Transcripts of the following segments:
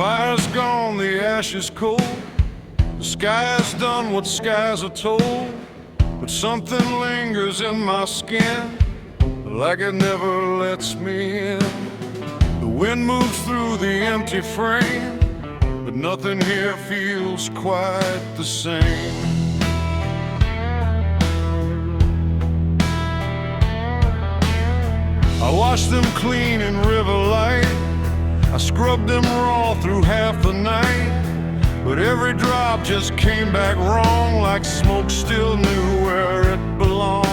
fire's gone, the ash is cold. The sky's done what skies are told. But something lingers in my skin, like it never lets me in. The wind moves through the empty frame, but nothing here feels quite the same. I washed them clean in river light, I scrubbed them raw through half the night. But every drop just came back wrong, like smoke still knew where it belonged.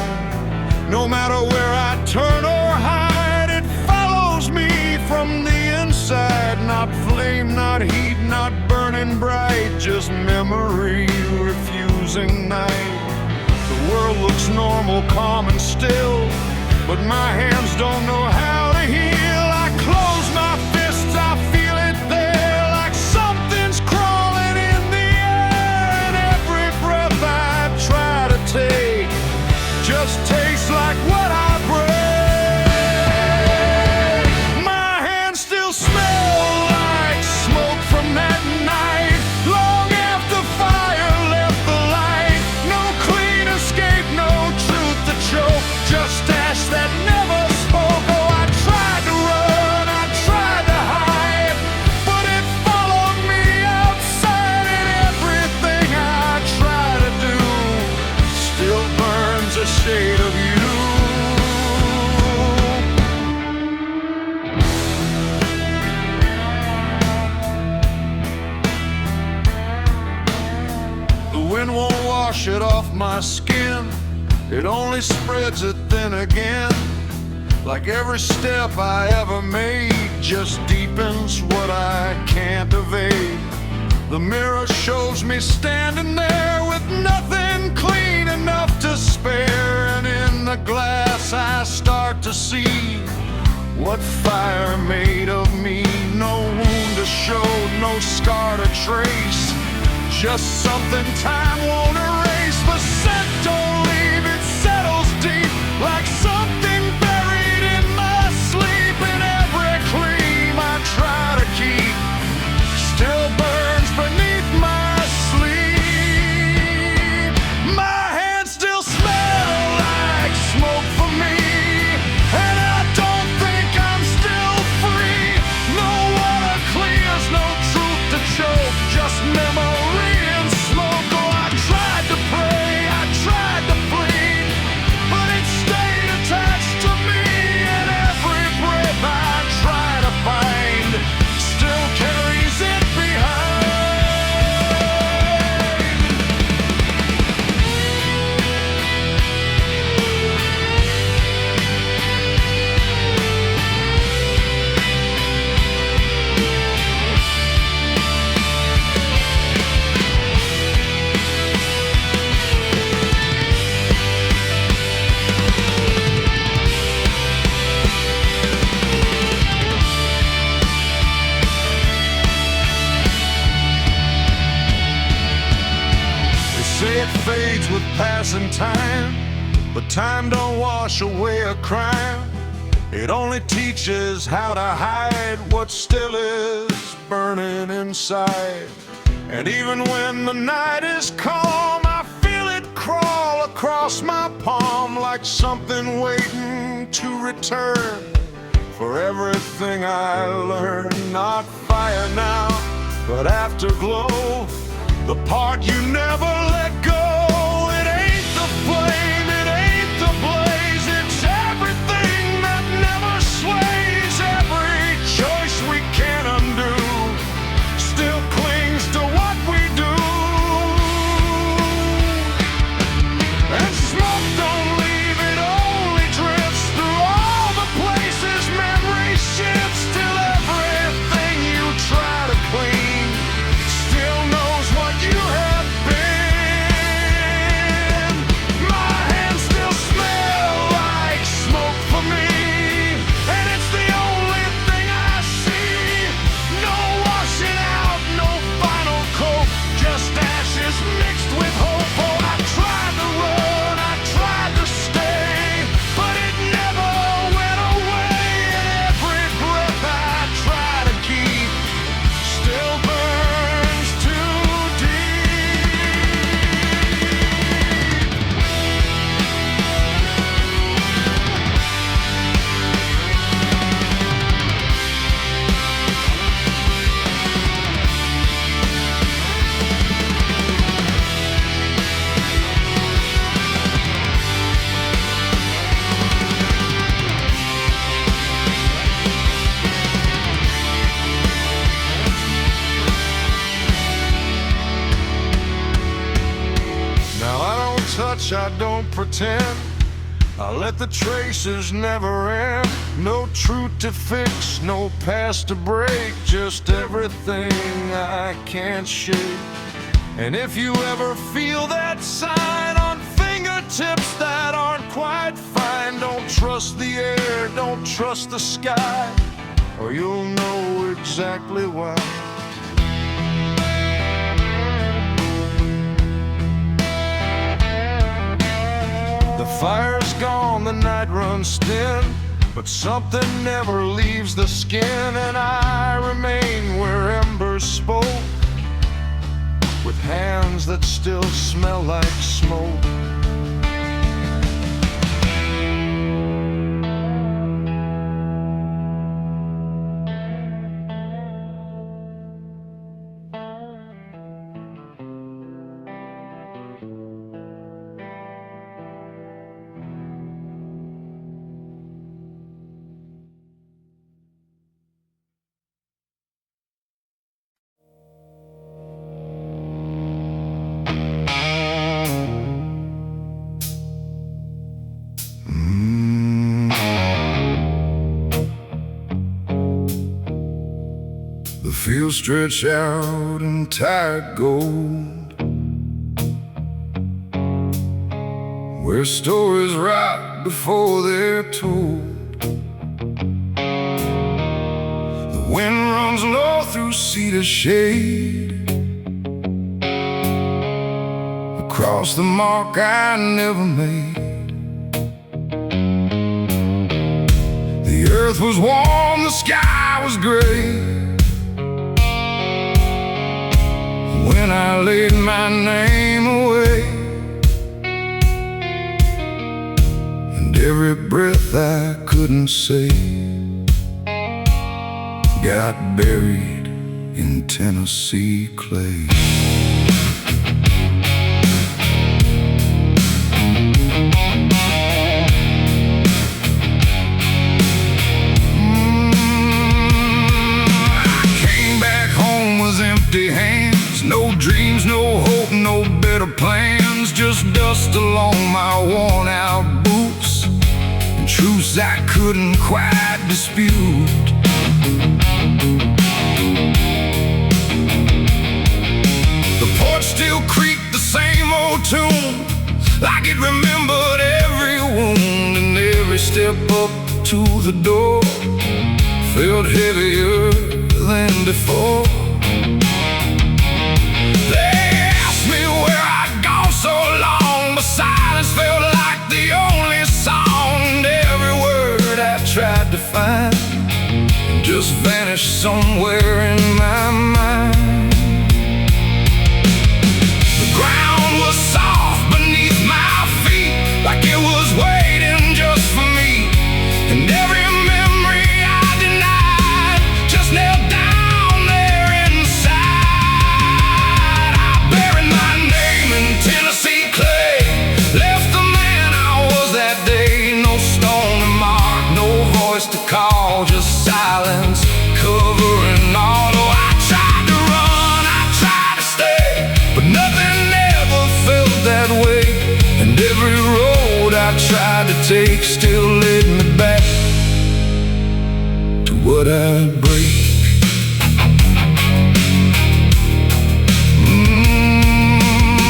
No matter where I turn or hide, it follows me from the inside. Not flame, not heat, not burning bright, just memory refusing night. The world looks normal, calm and still, but my hands don't know how to heal. I close my fists, I feel it there, like something's crawling in the air. And every breath I try to take just tastes like what I breathe. My hands still smell like smoke from that night, long after fire left the light. No clean escape, no truth to choke, just ash that never spoke. Oh, I tried to run, I tried to hide, but it followed me outside. And everything I try to do still burns a shade of you. The wind won't wash it off my skin, it only spreads it thin again. Like every step I ever made just deepens what I can't evade. The mirror shows me standing there with nothing clean enough to spare. And in the glass I start to see what fire made of me. No wound to show, no scar to trace, just something time won't erase. The scent don't leave, it settles deep, like something buried in my sleep. And every gleam I try to keep still burns beneath my sleep. My hands still smell like smoke for me, and I don't think I'm still free. No water clears, no truth to choke, just memory and smoke. Oh, I tried to pray, I tried to plead, but it stayed attached to me. And every breath I try to find still carries it behind. Say it fades with passing time, but time don't wash away a crime. It only teaches how to hide what still is burning inside. And even when the night is calm, I feel it crawl across my palm, like something waiting to return for everything I learned. Not fire now, but afterglow, the part you never let go. It ain't the flame, it ain't the blaze, it's everything that never sways. Every choice we can't undo still clings to what we do. And smoke don't leave, it only drifts through all the places memory shifts, till everything you try to clean still knows what you have been. touch, I don't pretend. I let the traces never end. No truth to fix, no past to break, just everything I can't shake. And if you ever feel that sign on fingertips that aren't quite fine, don't trust the air, don't trust the sky, or you'll know exactly why. The fire's gone, the night runs thin, but something never leaves the skin, and I remain where embers spoke, with hands that still smell like smoke. The fields stretch out in tired gold, where stories rot before they're told. The wind runs low through cedar shade, across the mark I never made. The earth was warm, the sky was gray, when I laid my name away. And every breath I couldn't say got buried in Tennessee clay. I came back home with empty hands, no dreams, no hope, no better plans, just dust along my worn-out boots and truths I couldn't quite dispute. The porch still creaked the same old tune, like it remembered every wound, and every step up to the door felt heavier than before. Silence felt like the only sound. Every word I tried to find just vanished somewhere in my mind. The ground was soft beneath my feet, like it was waiting just for me. And every memory I denied just knelt down there inside. I buried my name in Tennessee clay, left the man I was that day. No stone to mark, no voice to call, just silence covering all. Oh, I tried to run, I tried to stay, but nothing ever felt that way. And every road I tried to take still led me back to what I'd break.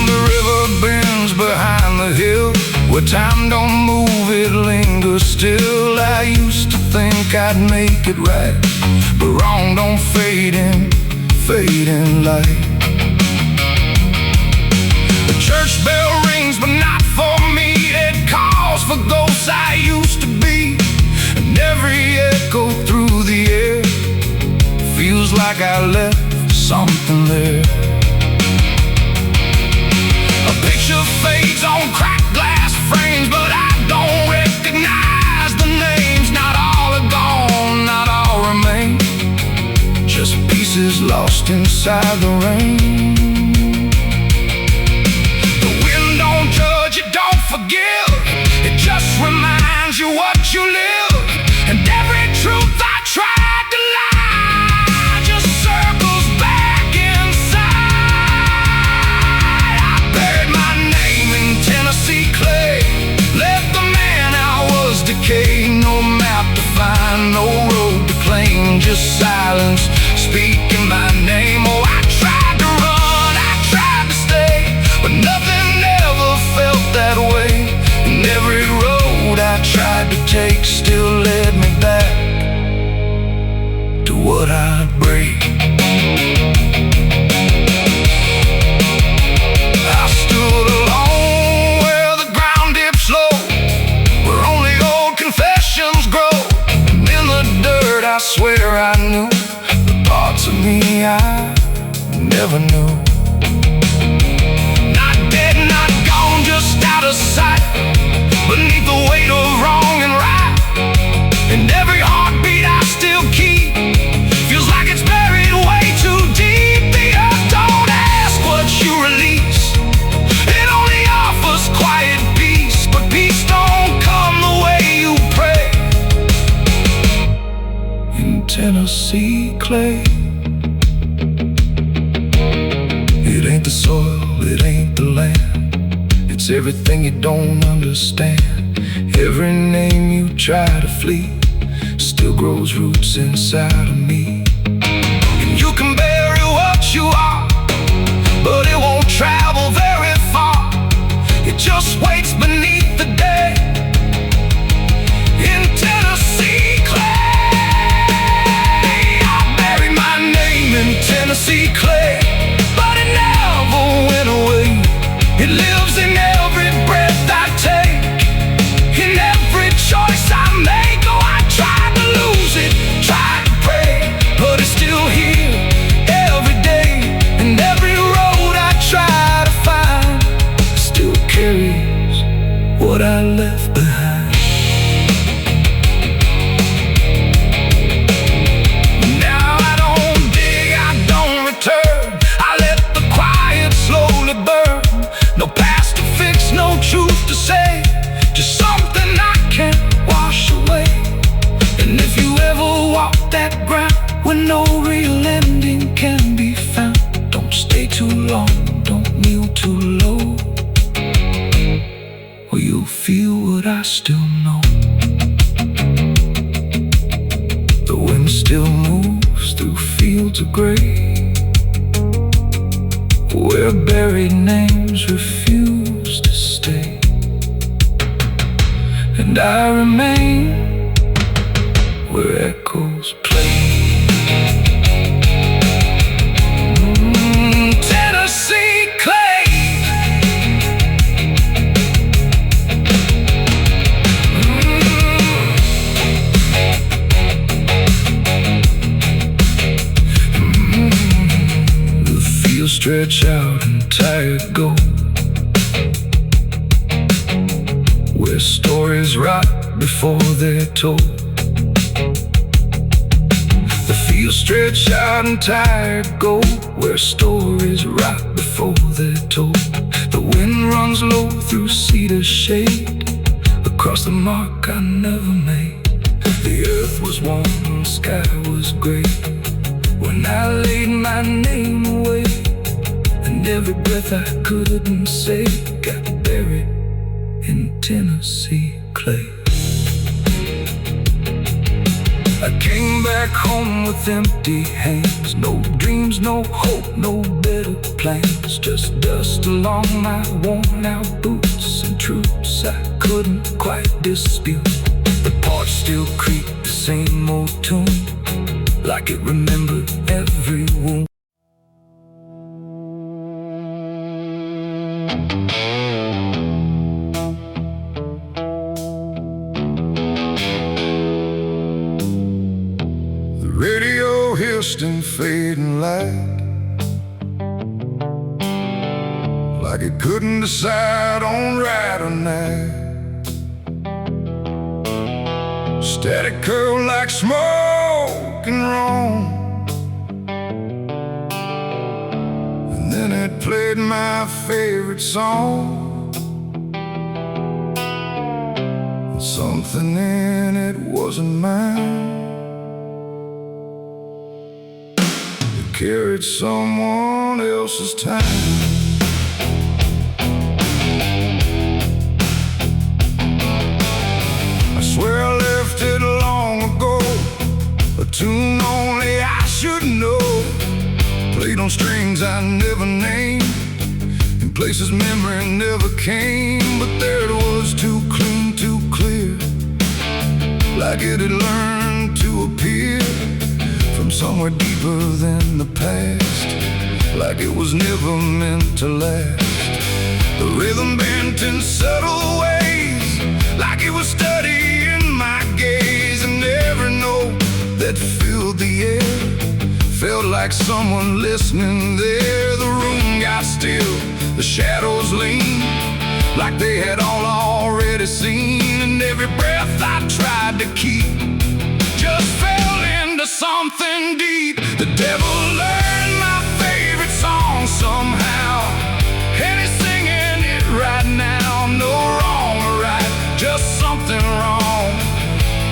The river bends behind the hill, where time don't move, it lingers still. I used to think I'd make it right, but wrong don't fade in light. The church bell rings, but not for me. It calls for ghosts I used to be, and every echo through the air feels like I left something there. A picture fades on cracked glass frames, but I don't recognize the names. Not all are gone, not all remain, just pieces lost inside the rain. The wind don't judge, it don't forgive, it just reminds you what you live. And every truth I tried to lie just circles back inside. I buried my name in Tennessee never knew. Not dead, not gone, just out of sight, beneath the weight of wrong and right. And every heartbeat I still keep feels like it's buried way too deep. The earth don't ask what you release, it only offers quiet peace. But peace don't come the way you pray. In Tennessee clay, it ain't the soil, it ain't the land, it's everything you don't understand. Every name you try to flee still grows roots inside of me. And you can bury what you are, but it won't travel very far. It just waits beneath the day. In Tennessee clay, I bury my name in Tennessee clay, but it never went away. It lives in every breath I take, in every choice I make. Oh, I tried to lose it, tried to pray, but it's still here every day. And every road I try to find still carries what I left behind. Now I don't dig, I don't return, I let the quiet slowly burn. No past to fix, no truth to say, just something I can't wash away. And if you ever walk that ground where no real ending can be found, don't stay too long, don't kneel too low, or you'll feel what I still know. The wind still moves through fields of gray, where buried names refuse to stay. And I remain where echoes play. Tennessee clay. The fields stretch out and tired go, where stories rot before they're told. The fields stretch out and tired go, where stories rot before they're told. The wind runs low through cedar shade, across the mark I never made. The earth was warm, the sky was gray, when I laid my name away. And every breath I couldn't say got buried in Tennessee clay. I came back home with empty hands, no dreams, no hope, no better plans, just dust along my worn out boots and truths I couldn't quite dispute. The porch still creaked the same old tune, like it remembered every wound. Radio hissed in fading light, like it couldn't decide on right or night. Static curled like smoke and wrong, and then it played my favorite song. And something in it wasn't mine, carried someone else's time. I swear I left it long ago, a tune only I should know, played on strings I never named, in places memory never came. But there it was, too clean, too clear, like it had learned to appear from somewhere deeper than the past, like it was never meant to last. The rhythm bent in subtle ways, like it was studying my gaze. And every note that filled the air Felt like someone listening there. The room got still, the shadows leaned like they had all already seen. And every breath I tried to keep just fell into something deep. The devil learned my favorite song somehow, and he's singing it right now. No wrong or right, just something wrong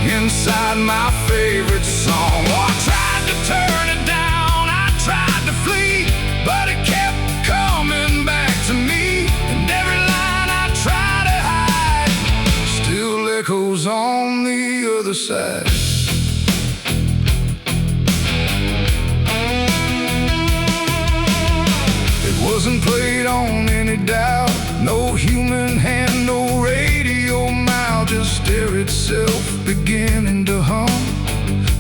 inside my favorite song. Oh, I tried to turn it down, I tried to flee, but it kept coming back to me. And every line I try to hide still echoes on the other side. It wasn't played on any dial, no human hand, no radio mile, just air itself beginning to hum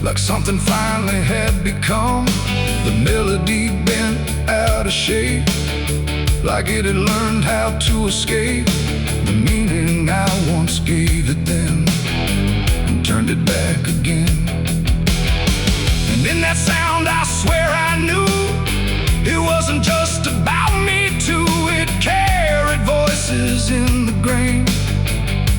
like something finally had become. The melody bent out of shape, like it had learned how to escape the meaning I once gave it then, and turned it back again. And in that sound I swear I knew it wasn't just about me too. It carried voices in the grain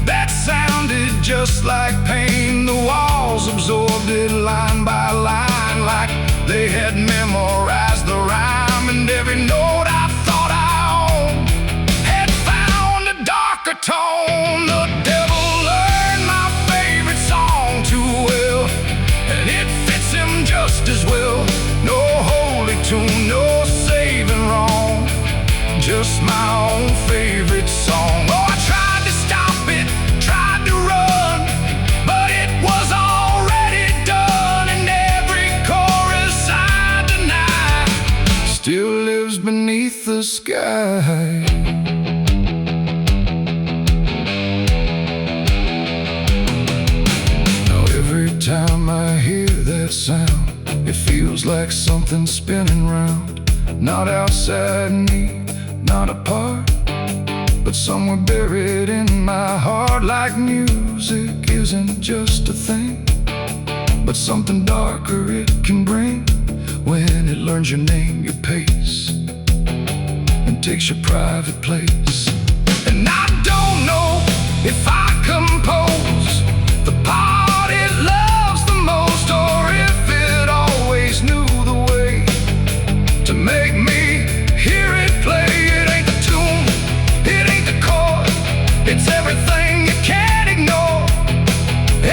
that sounded just like pain. The walls absorbed it line by line, like they had memorized the rhyme. And every note I thought I owned had found a darker tone. The devil learned my favorite song too well, and it fits him just as well. No holy tune, no saving wrong, just my own favorite song. Oh, I tried to stop it, tried to run, but it was already done. And every chorus I deny still lives beneath the sky. Now every time I hear that sound, it feels like something spinning round. Not outside me, not apart, but somewhere buried in my heart. Like music isn't just a thing, but something darker it can bring when it learns your name, your pace, and takes your private place. And I don't know if I compose the part it loves the most, or if it always knew the way to make me hear it play. It ain't the tune, it ain't the chord, it's everything you can't ignore.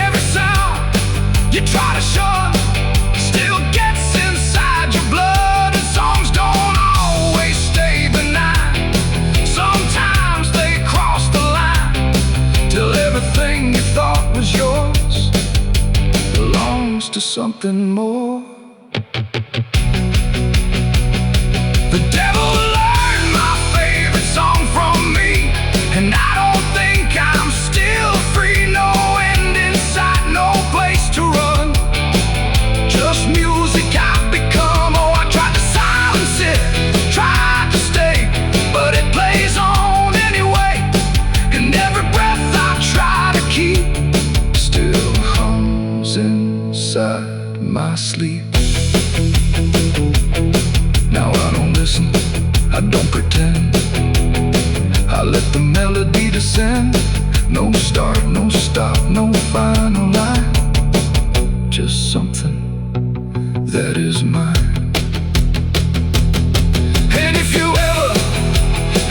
Every sound you try to shun still gets inside your blood. And songs don't always stay benign, sometimes they cross the line, till everything you thought was yours belongs to something more. The devil learned my favorite song from me, and I don't think I'm still free. No end in sight, no place to run, just music I've become. Oh, I tried to silence it, tried to stay, but it plays on anyway. And every breath I try to keep still hums inside my sleep. Now I don't listen, I don't pretend, I let the melody descend. No start, no stop, no final line, just something that is mine. And if you ever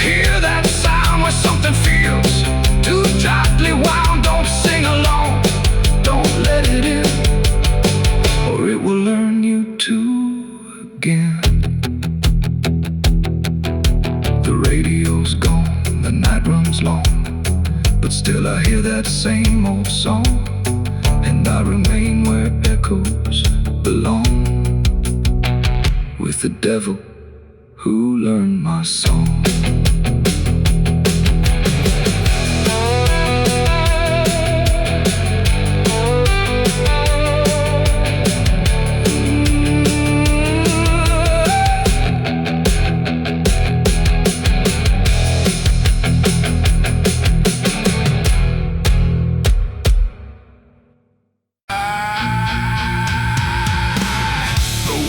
hear that sound where something feels too tightly wound, don't sing along, don't let it in, or it will learn you to again. The radio's gone, the night runs long, but still I hear that same old song, and I remain where echoes belong, with the devil who learned my song.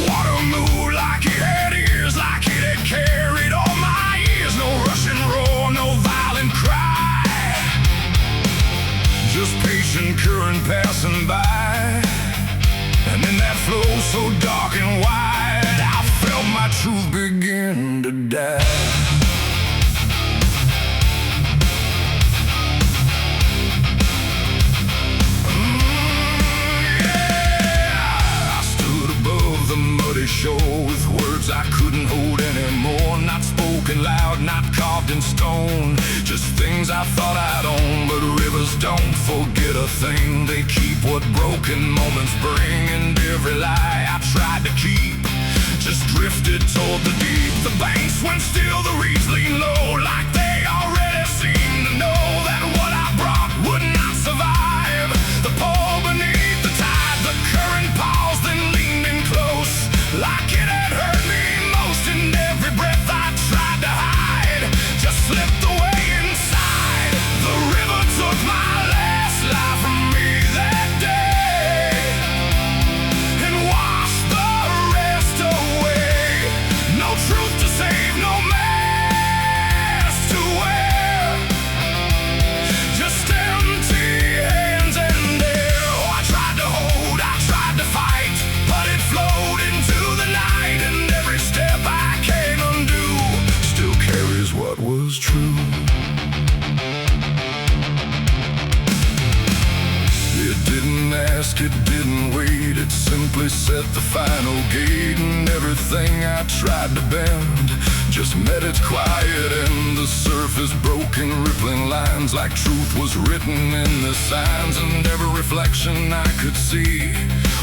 Water die. Shore with words I couldn't hold anymore. Not spoken loud, not carved in stone, just things I thought I'd own. But rivers don't forget a thing. They keep what broken moments bring. And every lie I tried to keep just drifted toward the deep. The banks went still, the reeds lean low, like they already seemed to know that what I brought would not survive the pull beneath the tide. The current paused, then leaned in close, like it had hurt me most. And every breath I tried to hide just slipped away inside. The river took my last life from me that day and washed the rest away. No truth to save, no mask to wear, just empty hands and air. Oh, I tried to hold, I tried to fight, but it flowed into the night. And every step I can't undo still carries what was true. It didn't ask, it didn't wait, it simply set the final gate. And everything I tried to bend just met its quiet end. The surface broke in rippling lines, like truth was written in the signs. And every reflection I could see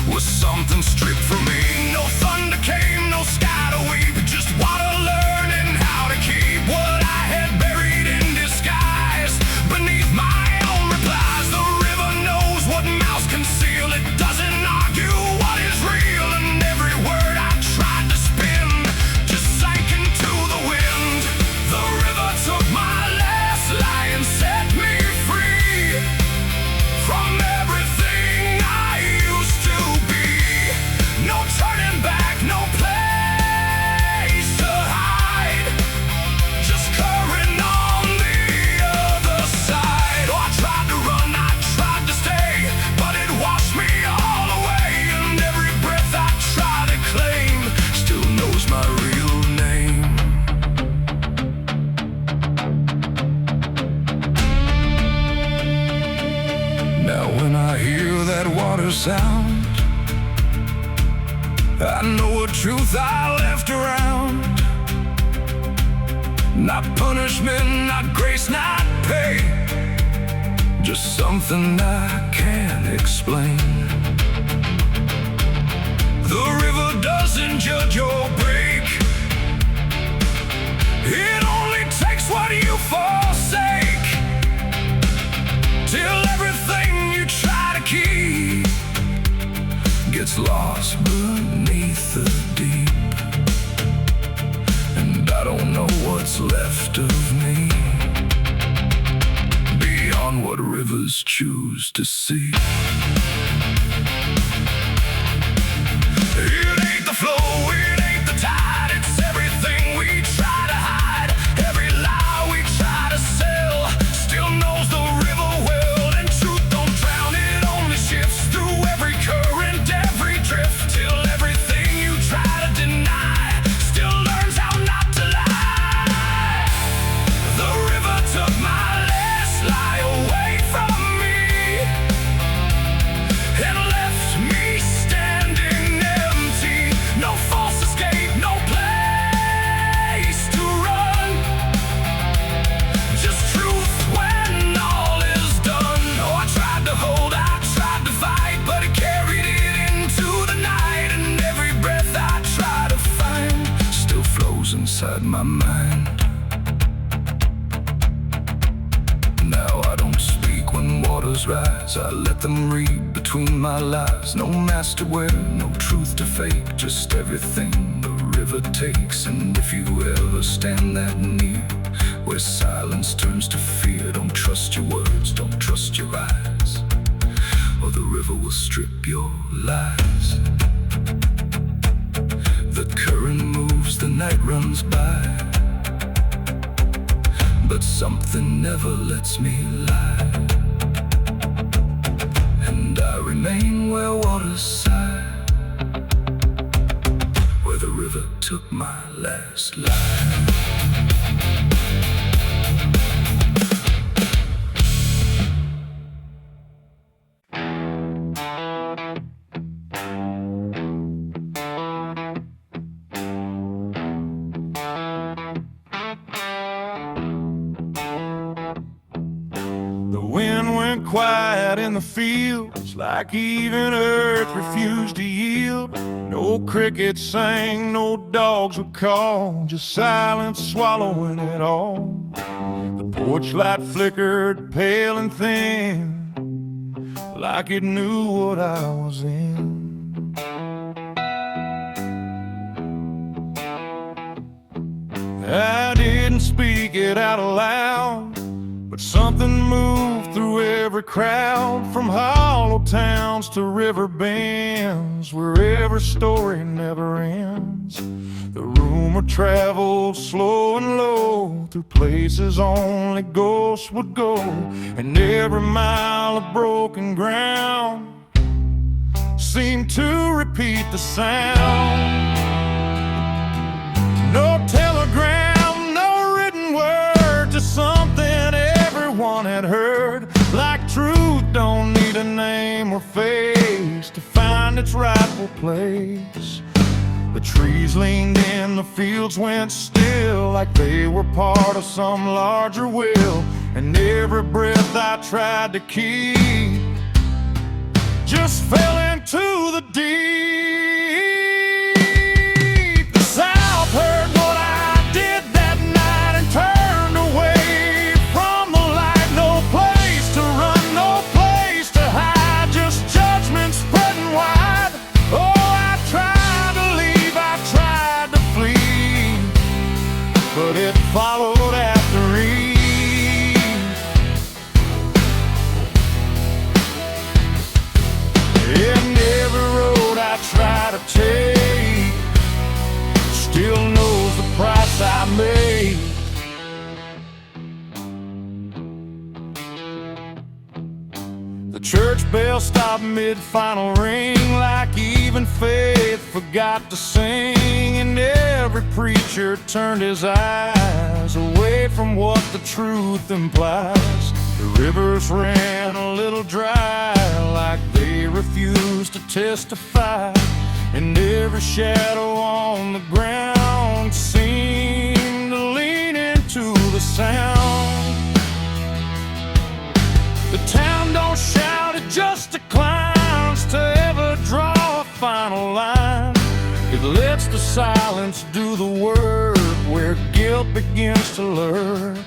was something stripped from me. No thunder came, no sky to weep, just water learning how to keep what I had buried in disguise beneath my own replies. The river knows what mouths conceal, it doesn't argue what is real. And every word I tried to spin just sank into the wind. The river took my last lie and set me free from everything I used to be. No turning back, no place to hide, just current on the other side. Oh, I tried to run, I tried to stay, but it washed me all away. And every breath I try to claim still knows my real name. Now when I hear that water sound, I know a truth I left around. Not punishment, not grace, not pay, just something I can't explain. The river doesn't judge or break, it only takes what you forsake, till everything you try to keep gets lost beneath the deep. And I don't know what's left of me beyond what rivers choose to see. It ain't the flow, it ain't the tide, it's everything we try to hide. Every lie we try to sell still knows the river well. And truth don't drown, it only shifts through every current, every drift, till everything you try to deny still learns how not to lie. The river took my last lie away from me and left me standing empty. No false escape, no place to run, just truth when all is done. Oh, I tried to hold, I tried to fight, but it carried it into the night. And every breath I try to find still flows inside my mind. Now I don't speak when waters rise, I let them read between my lies. No mask to wear, no truth to fake, just everything the river takes. And if you ever stand that near, where silence turns to fear, don't trust your words, don't trust your eyes, or the river will strip your lies. The current moves, the night runs by, but something never lets me lie. And I remain where waters sigh, where the river river took my last life. The wind went quiet in the fields, like even earth refused to yield. No crickets sang, no dogs would call, just silence swallowing it all. The porch light flickered pale and thin, like it knew what I was in. I didn't speak it out loud, but something moved through every crowd, from hollow towns to river bends, where every story never ends. The rumor traveled slow and low, through places only ghosts would go, and every mile of broken ground seemed to repeat the sound. No telegram, no written word, just something everyone had heard. Like truth don't need a name or face to find its rightful place. The trees leaned in, the fields went still, like they were part of some larger will. And every breath I tried to keep just fell into the deep. The South heard what I did that night and turned away from the light. No place to run, no place to hide, just judgment spreading wide. Oh, I tried to leave, I tried to flee, but it followed after Eve. And every road I try to take still knows the price I made. The church bell stopped mid-final ring, like even faith forgot to sing. And every preacher turned his eyes away from what the truth implies. The rivers ran a little dry, like they refused to testify. And every shadow on the ground seemed to lean into the sound. The town don't shout, it just declines to ever draw a final line. It lets the silence do the work, where guilt begins to lurk.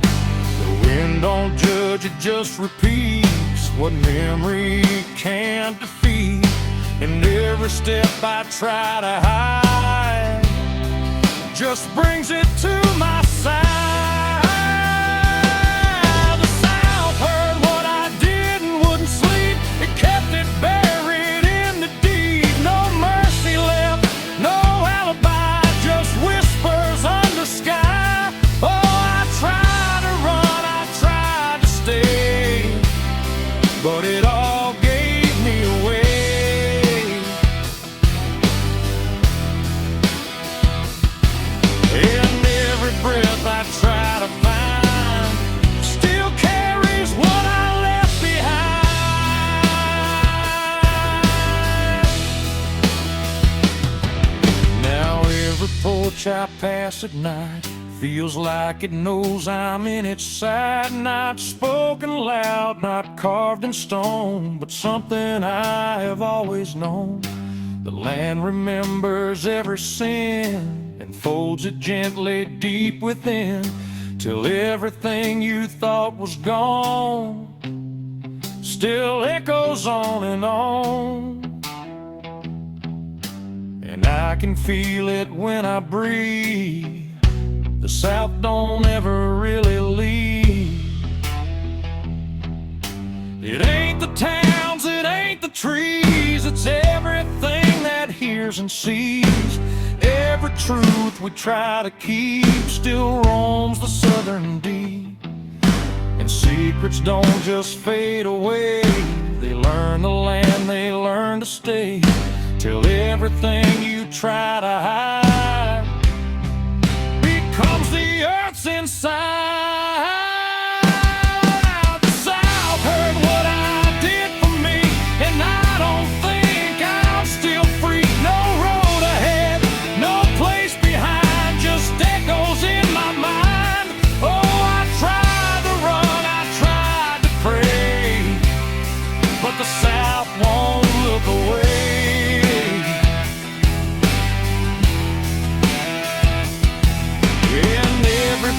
The wind don't judge, it just repeats what memory can't defeat. And every step I try to hide just brings it to my side. The South heard what I did and wouldn't sleep. It kept it buried in the deed. No mercy left, no alibi, just whispers under sky. Oh, I tried to run, I tried to stay, but it all gave me away. And every breath I try to find still carries what I left behind. Now every porch I pass at night feels like it knows I'm in its side. Not spoken loud, not carved in stone, but something I have always known. The land remembers every sin and folds it gently deep within, till everything you thought was gone still echoes on and on. And I can feel it when I breathe. The South don't ever really leave. It ain't the towns, it ain't the trees, it's everything that hears and sees. Every truth we try to keep still roams the southern deep. And secrets don't just fade away, they learn the land, they learn to stay, till everything you try to hide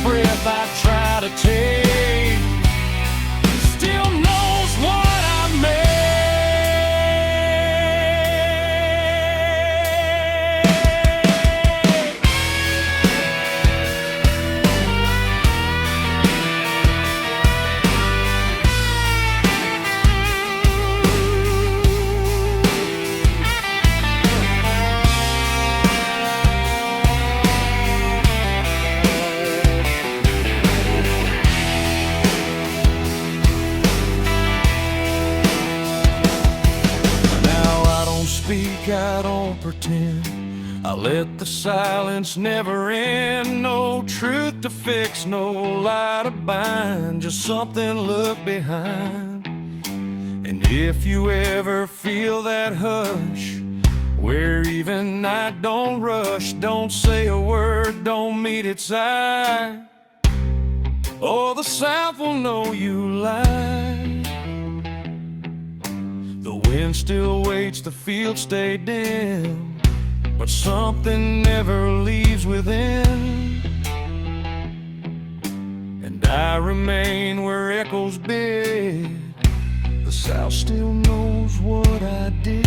breath I try to take still knows what I made. I don't pretend. I let the silence never end. No truth to fix, no lie to bind, just something look behind. And if you ever feel that hush, where even night don't rush, don't say a word, don't meet its eye, or the South will know you lied. The wind still waits, the fields stay dim, but something never leaves within. And I remain where echoes bid. The South still knows what I did.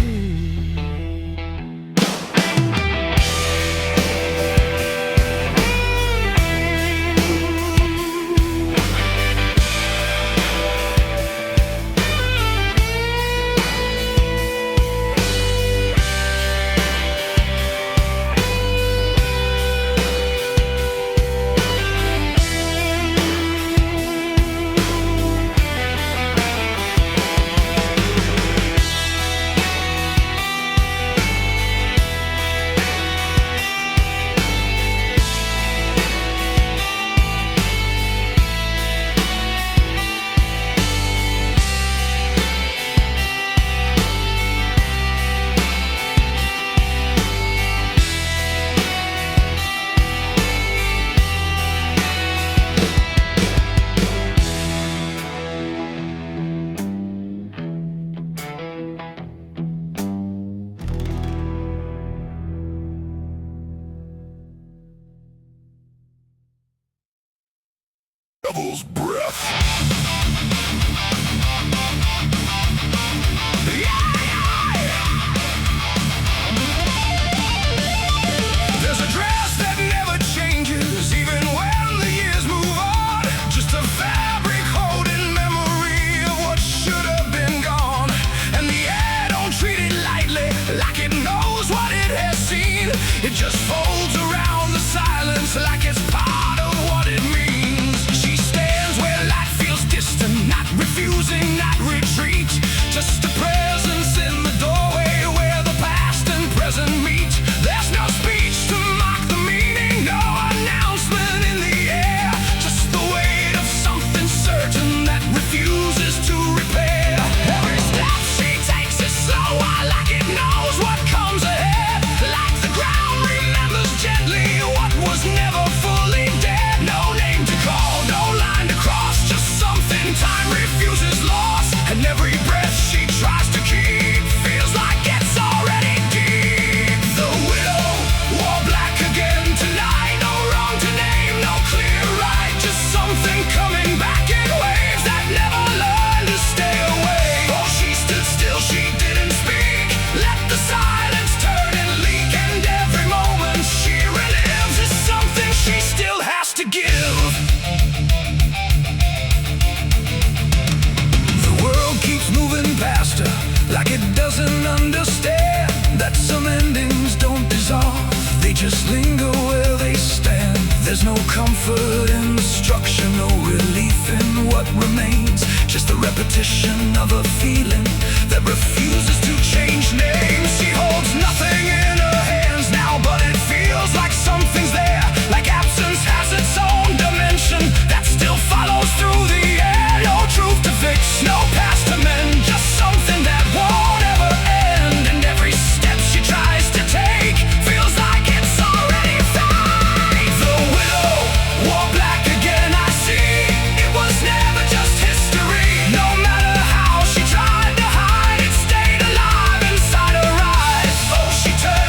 Devil's breath. There's a dress that never changes, even when the years move on. Just a fabric holding memory of what should have been gone. And the air don't treat it lightly, like it knows what it has seen. It just folds around the silence like it's part of what it means. Refusing, not retreat, just a presence in the doorway where the past and present meet. There's no speech to mock the meaning, no announcement in the air, just the weight of something certain that refuses to repair. Every step she takes is slower, like it knows what comes ahead, like the ground remembers gently what was never fully dead. No name to call, no line to cross, just something time refuses loss, and every breath she tries to keep feels like it's already deep. The widow wore black again tonight, no wrong to name, no clear right, just something coming back in waves that never learned to stay away. Oh, she stood still, she didn't speak, let the silence turn and leak, and every moment she relives is something she still has to give. Past her, like it doesn't understand that some endings don't dissolve, they just linger where they stand. There's no comfort in destruction, no relief in what remains, just the repetition of a feeling that refuses to change names. She holds nothing in her hands now, but it feels like something's there, like absence has its own dimension that still follows through the air. No truth to fix, no past to mend, just something that won't ever end. And every step she tries to take feels like it's already fate. The widow wore black again, I see. It was never just history. No matter how she tried to hide, it stayed alive inside her eyes. Oh, she turned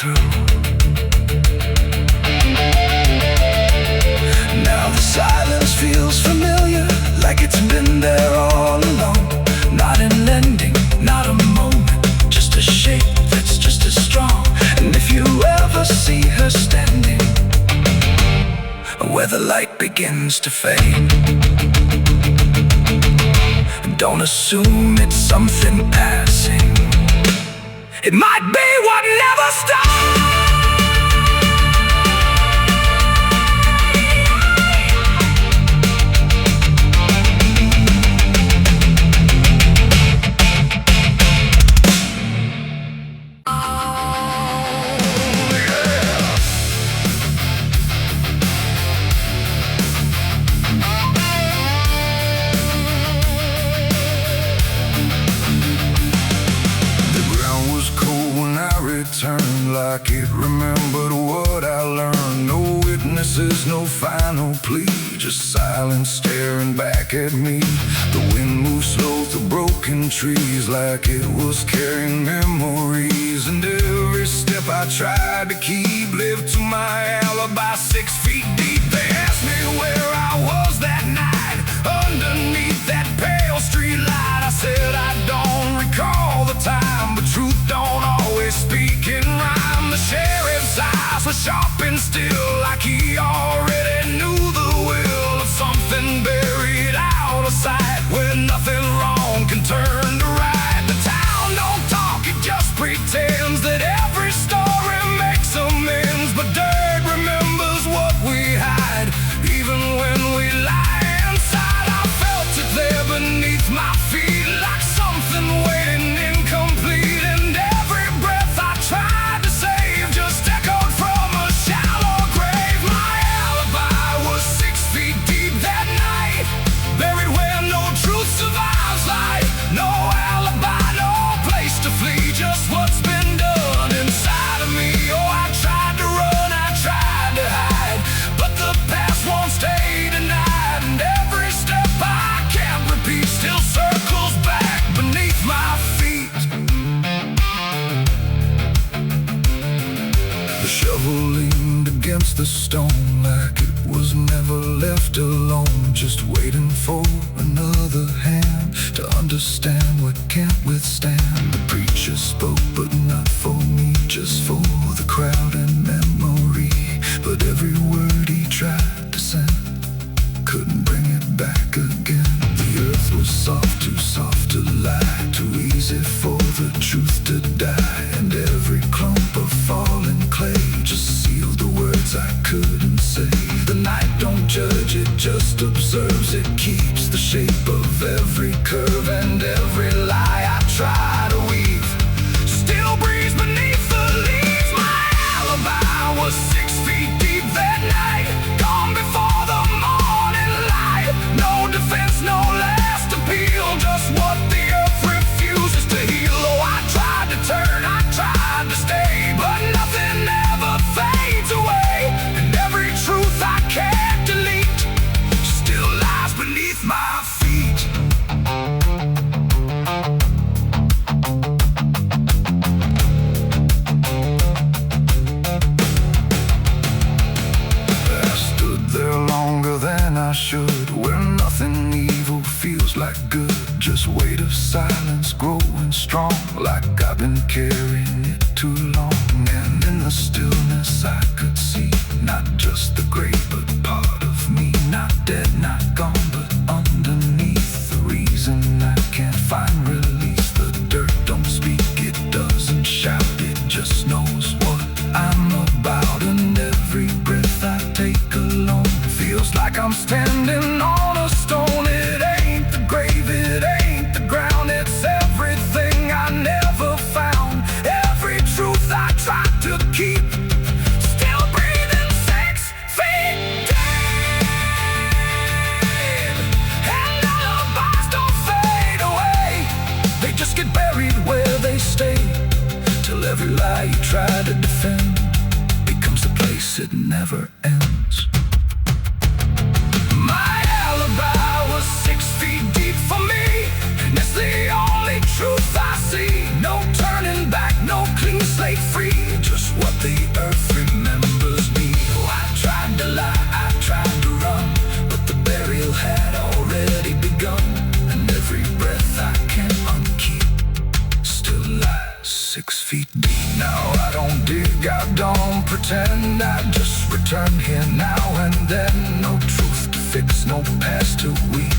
through. Now the silence feels familiar, like it's been there all along. Not an ending, not a moment, just a shape that's just as strong. And if you ever see her standing where the light begins to fade, don't assume it's something passing. It might be what never stops. Turned like it remembered what I learned. No witnesses, no final plea, just silence staring back at me. The wind moved slow through broken trees, like it was carrying memories. And every step I tried to keep lived to my alibi 6 feet deep. They asked me where I was that night, underneath that pale street light. I said I don't recall the time, but truth don't always speak in rhyme. The sheriff's eyes were sharp and still, like he already knew the will of something buried out of sight, where nothing wrong can turn to right. The town don't talk, it just pretends that every story makes amends. But dirt remembers what we hide, even when we lie inside. I felt it there beneath my feet, like something waiting incomplete. And every breath I tried to save just echoed from a shallow grave. My alibi was 6 feet deep that night, buried where no truth survives life. No alibi, no place to flee, just what's been done inside of me. Oh, I tried to run, I tried to hide, but the past won't stay denied. And every step I can't repeat still circles back beneath my feet. The shovel leaned against the stone, like it was never left alone, just waiting for another hand to understand what can't withstand. The preacher spoke, but not for me, just for the crowd and memory. But every word he tried to send couldn't bring it back again. The earth was soft, too soft to lie, too easy for the truth to die. And every clump of fallen clay just sealed the words I couldn't say. The night don't judge, it just observes. It keeps the shape of every curve, and every lie I try to weave still breathes beneath the leaves. My alibi was 6 feet deep that night, gone before the morning light. No defense, no last appeal, just what the earth refuses to heal. Oh, I tried to turn, I tried to stay, but nothing ever fades away. And every truth I can't delete still lies beneath my feet. I stood there longer than I should, where nothing evil feels like good, just weight of silence growing strong, like I've been carrying it too long. And in the stillness I could see not just the grave, but part of me, not dead, not gone, but underneath. The reason I can't find release, the dirt don't speak, it doesn't shout, it just knows what I'm about. And every breath I take alone feels like I'm standing on a stone. It ain't the grave, it ain't the ground, it's everything I never found. Every truth I tried to keep still breathing 6 feet deep. And alibis don't fade away, they just get buried where they stay, till every lie you try to defend becomes the place it never ends. My alibi was 6 feet deep for me, and it's the only truth I see. No turning back, no clean slate free, just what 6 feet deep. Now I don't dig, I don't pretend, I just return here now and then. No truth to fix, no past to weep,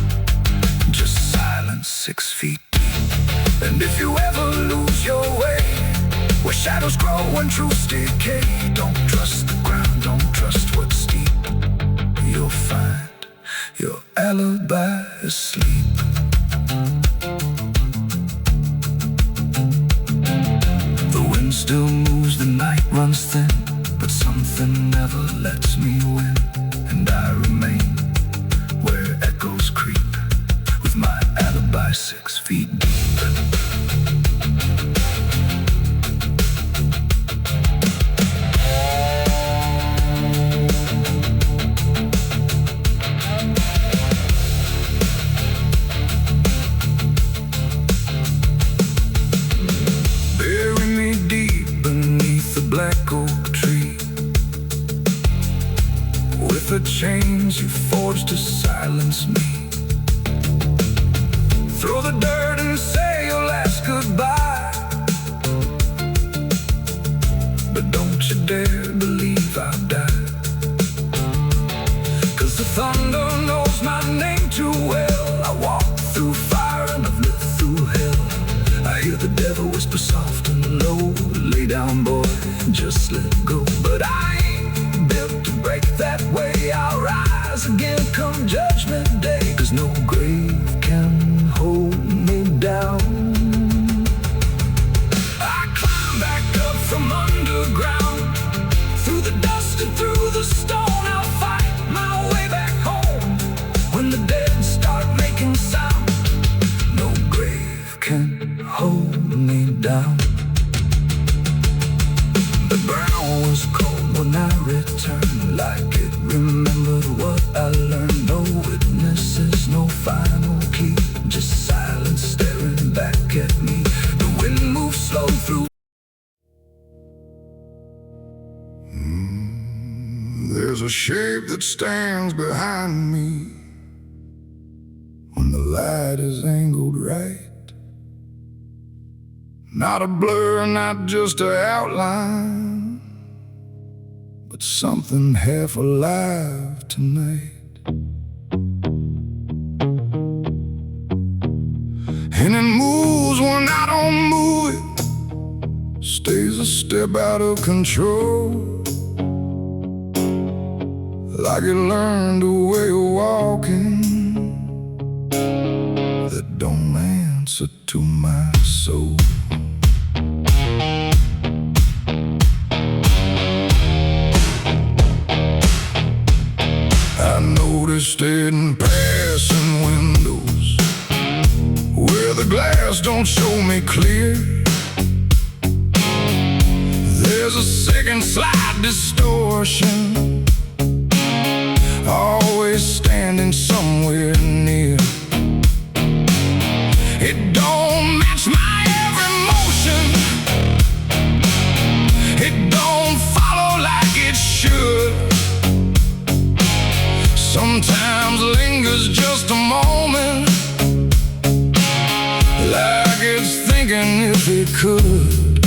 just silence 6 feet deep. And if you ever lose your way, where shadows grow and truths decay, don't trust the ground, don't trust what's steep. You'll find your alibi asleep. The wind still moves, the night runs thin, but something never lets me win. And I remain where echoes creep, with my alibi 6 feet deep. Black oak tree, with the chains you forged to silence me. Throw the dirt and say your last goodbye, but don't you dare believe I've died. 'Cause the thunder knows my name too well. I walk through fire and I've lived through hell. I hear the devil whisper soft and low, lay down boy, just let go. But I ain't built to break that way. I'll rise again come judgment day, 'cause no grave can hold me down. I climb back up from underground, through the dust and through the stone. I'll fight my way back home when the dead start making sound. No grave can hold me down. The ground was cold when I returned, like it remembered what I learned. No witnesses, no final key, just silence staring back at me. The wind moves slow through. There's a shape that stands behind me when the light is angled right. Not a blur, not just an outline, but something half alive tonight. And it moves when I don't move it, stays a step out of control, like it learned a way of walking that don't answer to my soul. I noticed it in passing windows, where the glass don't show me clear. There's a second slight distortion, always standing somewhere near. It don't match my every motion, it don't follow like it should. Sometimes lingers just a moment, like it's thinking if it could.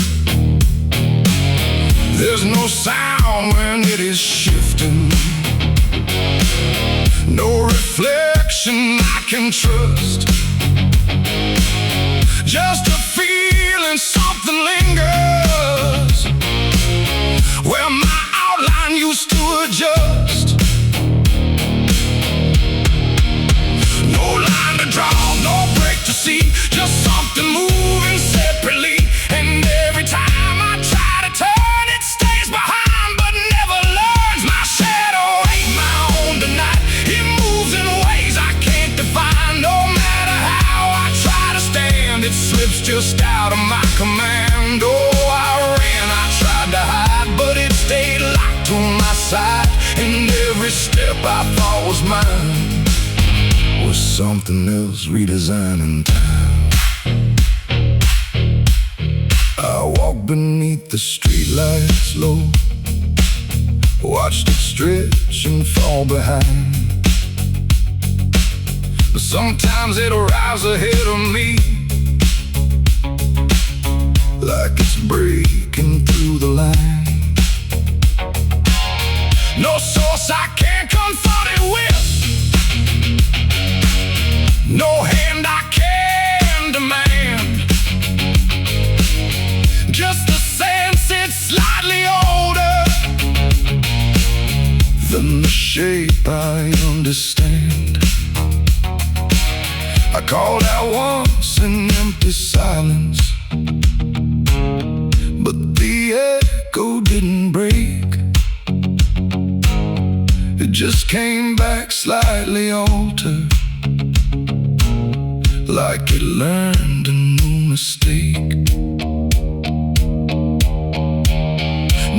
There's no sound when it is shifting, no reflection I can trust, just a feeling something lingers where my outline used to adjust. No line to draw, no break to see, just something moving separately. And every time I try to turn, it stays behind but never learns. My shadow ain't my own tonight, it moves in ways I can't define. No matter how I try to stand, it slips just out of my command. Oh, I ran, I tried to hide, but it stayed locked to my side. And every step I thought was mine was something else redesigned in time. I walked beneath the streetlights low, watched it stretch and fall behind. But sometimes it'll rise ahead of me, like it's breaking through the line. No source I can't confront it with, no hand I can demand. Just the sense it's slightly older than the shape I understand. I called out once in empty silence, but the echo didn't break. It just came back slightly altered, like it learned a new mistake.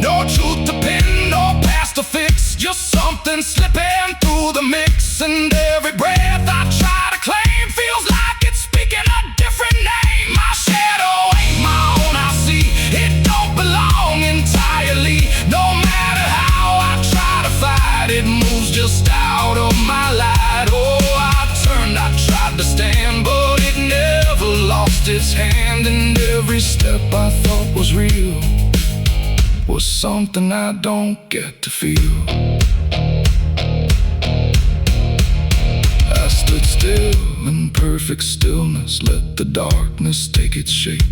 No truth to pin, no past to fix, just something slipping through the mix. And every breath I try to claim feels like it's speaking a different name. My shadow ain't my own, I see it don't belong entirely. No matter how I try to fight, it moves just out of my light. Oh, I turned, I tried to stand, but it never lost its hand. And every step I thought was real was something I don't get to feel. I stood still in perfect stillness, let the darkness take its shape.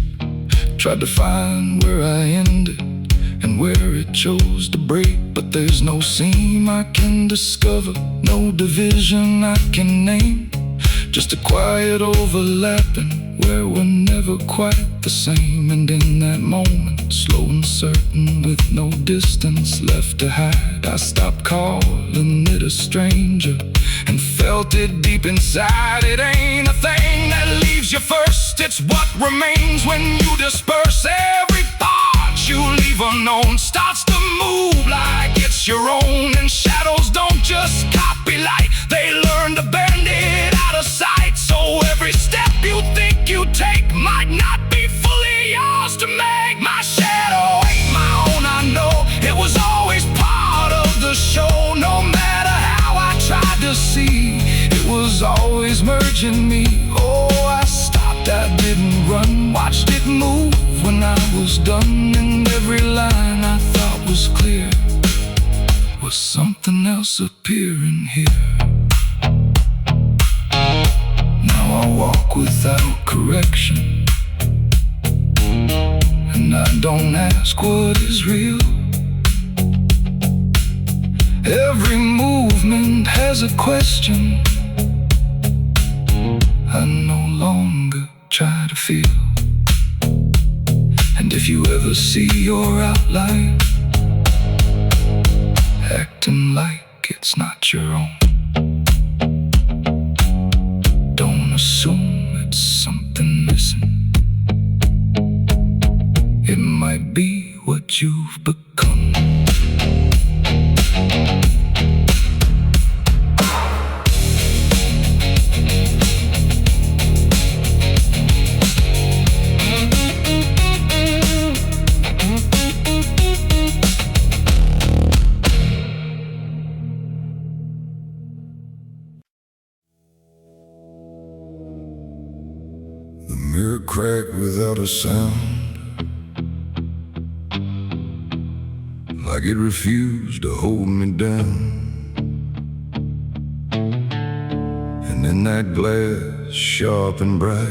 Tried to find where I ended and where it chose to break, but there's no seam I can discover, no division I can name. Just a quiet overlapping where we're never quite the same. And in that moment, slow and certain, with no distance left to hide, I stopped calling it a stranger and felt it deep inside. It ain't a thing that leaves you first, it's what remains when you disperse. Every part you leave unknown starts to move like it's your own. And shadows don't just copy light, they learn to bend it out of sight. So every step you think you take might not be fully yours to make. My shadow ain't my own, I know it was always part of the show. No matter how I tried to see, it was always merging me. Oh, I stopped, I didn't run, watched it move when I was done. And every line I thought was clear was something else appearing here. Now I walk without correction, and I don't ask what is real. Every movement has a question. I no longer try to feel. And if you ever see your outline acting like it's not your own, don't assume it's something missing. It might be what you've become. The mirror cracked without a sound, like it refused to hold me down. And in that glass, sharp and bright,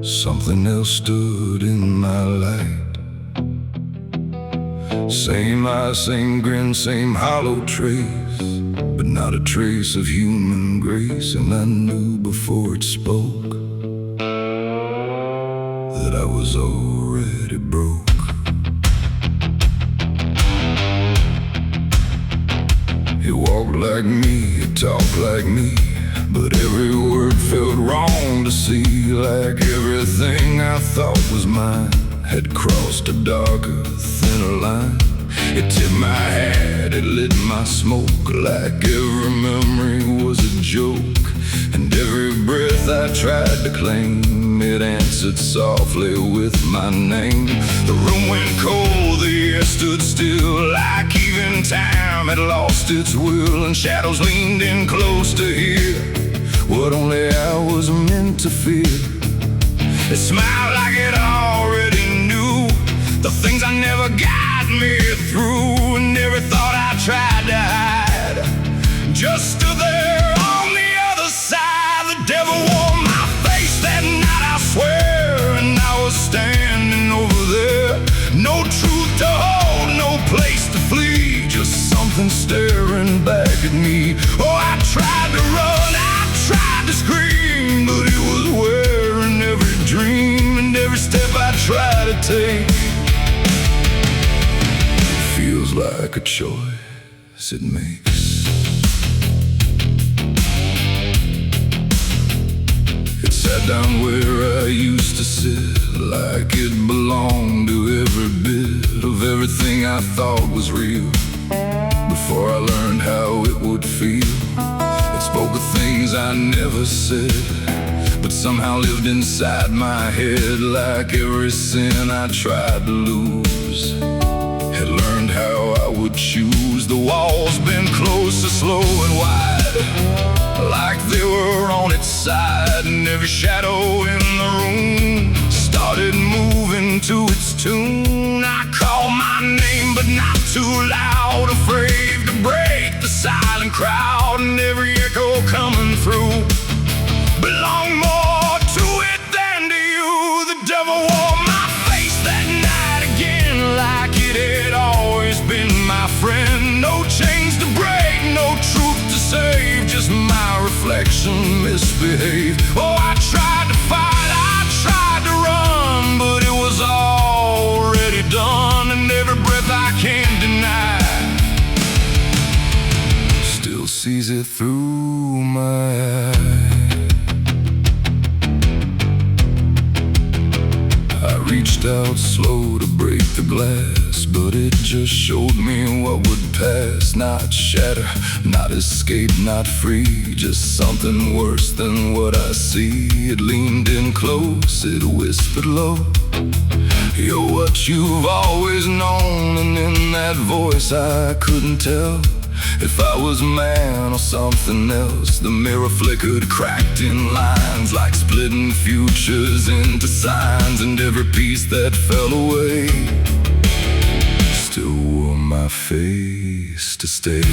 something else stood in my light. Same eyes, same grin, same hollow trace, but not a trace of human grace. And I knew before it spoke that I was already broke. He walked like me, he talked like me, but every word felt wrong to see. Like everything I thought was mine had crossed a darker, thinner line. It tipped my hat, it lit my smoke, like every memory was a joke. And every breath I tried to claim, it answered softly with my name. The room went cold, the air stood still, like even time had lost its will. And shadows leaned in close to hear what only I was meant to fear. It smiled like it already knew the things I never got me through, and every thought I tried to hide just stood there on the other side. The devil wore my face that night, I swear, and I was standing over there. No truth to hold, no place to flee, just something staring back at me. Oh, I tried to run, I tried to scream, but it was wearing every dream and every step I tried to take. It feels like a choice it makes. It sat down where I used to sit, like it belonged to every bit of everything I thought was real. Before I learned how it would feel, it spoke of things I never said, but somehow lived inside my head. Like every sin I tried to lose, had learned how I would choose. The walls been closer, slow and wide, like they were on its side, and every shadow in the room started moving to its tune. I called my name, but not too loud, afraid to break the silent crowd, and every echo coming through belonged more to it than to you. The devil wore my face that night again, like it had always been my friend. No chains to break, no truth to save, just my reflection misbehaved. Oh, I tried to fight, I tried to run, but it was already done, and every breath I can't deny still sees it through my eyes. I reached out slow to break the glass, but it just showed me what would pass. Not shatter, not escape, not free, just something worse than what I see. It leaned in close, it whispered low, you're what you've always known. And in that voice I couldn't tell if I was man or something else. The mirror flickered, cracked in lines, like splitting futures into signs, and every piece that fell away still wore my face to stay.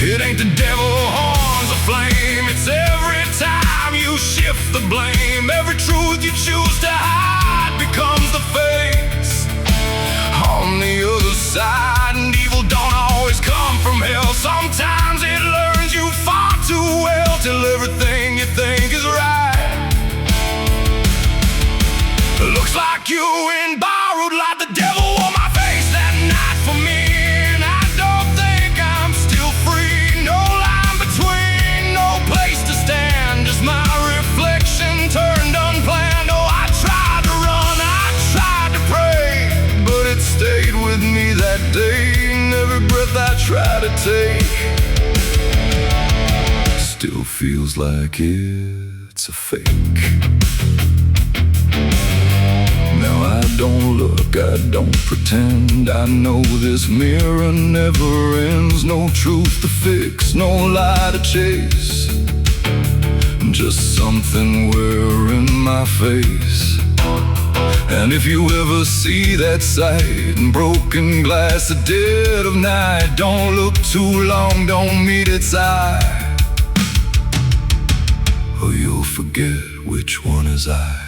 It ain't the devil horns or flame, it's every time you shift the blame. Every truth you choose to hide becomes the face on the other side. And evil don't always come from hell, sometimes it learns you far too well, till everything you think is right looks like you in borrowed light. The devil wore my face that night for me, and I don't think I'm still free. No line between, no place to stand, just my reflection turned unplanned. Oh, I tried to run, I tried to pray, but it stayed with me that day, and every breath I try to take still feels like it's a fake. Now I don't look, I don't pretend, I know this mirror never ends. No truth to fix, no lie to chase, just something wearing my face. And if you ever see that sight, broken glass at dead of night, don't look too long, don't meet its eye, or you'll forget which one is I.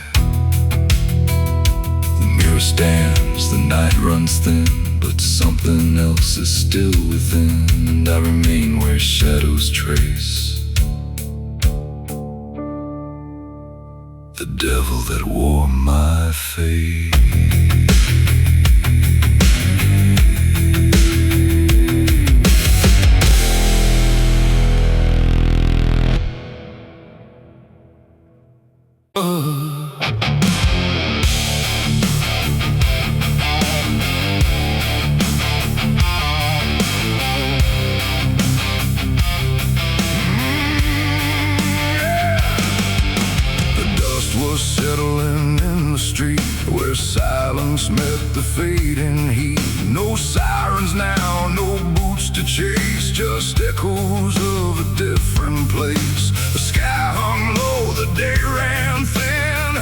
Stands, the night runs thin, but something else is still within, and I remain where shadows trace the devil that wore my face. Settling in the street where silence met the fading heat. No sirens now, no boots to chase, just echoes of a different place. The sky hung low, the day ran thin,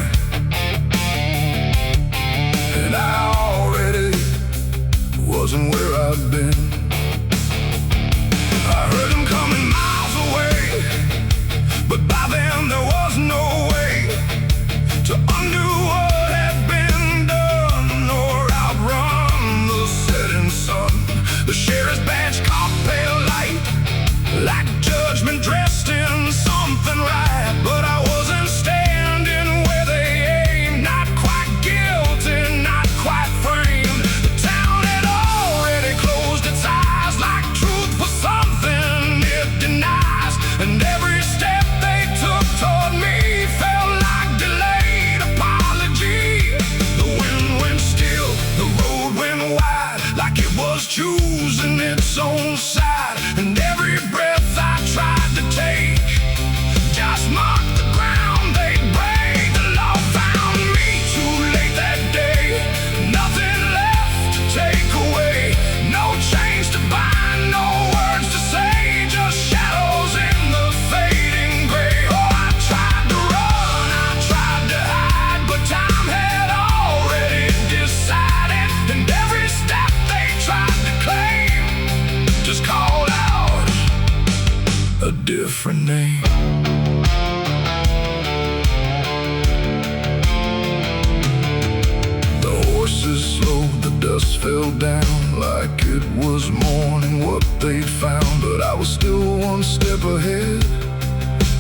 it was morning what they'd found, but I was still one step ahead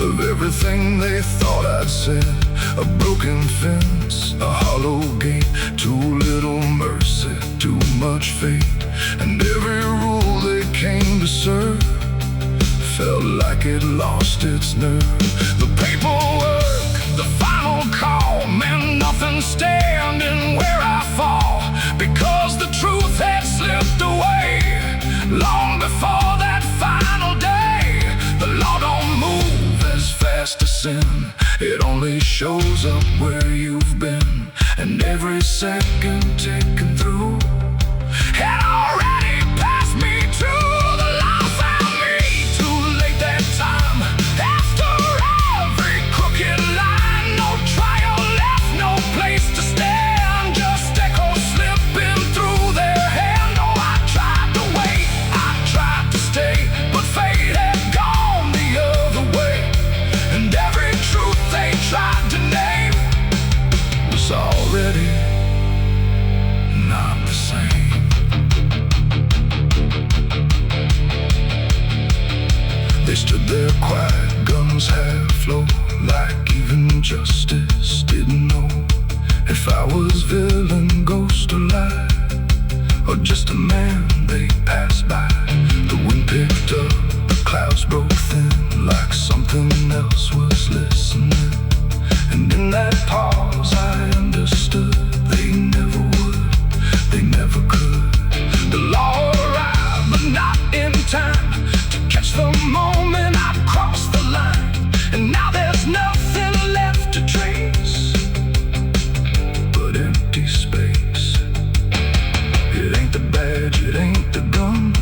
of everything they thought I'd said. A broken fence, a hollow gate, too little mercy, too much fate, and every rule they came to serve felt like it lost its nerve. The paperwork, the final call, meant nothing standing where I fall, because the truth had slipped away long before that final day. The law don't move as fast as sin, it only shows up where you've been, and every second ticking through had already passed me too. The law found me too late that time. After every crooked line, no trial left, no place to stand, just echoes slipping through their hand. Oh, I tried to wait, I tried to stay, but fate had gone the other way, and every truth they tried to name was already not the same. They stood there quiet, guns half low, like even justice didn't know if I was villain, ghost or lie, or just a man they passed by. The wind picked up, the clouds broke thin, like something else was listening, and in that pause I understood they never would, they never could. The law arrived, but not in time to catch the moment I crossed the line, and now there's nothing left to trace but empty space. It ain't the badge, it ain't the gun,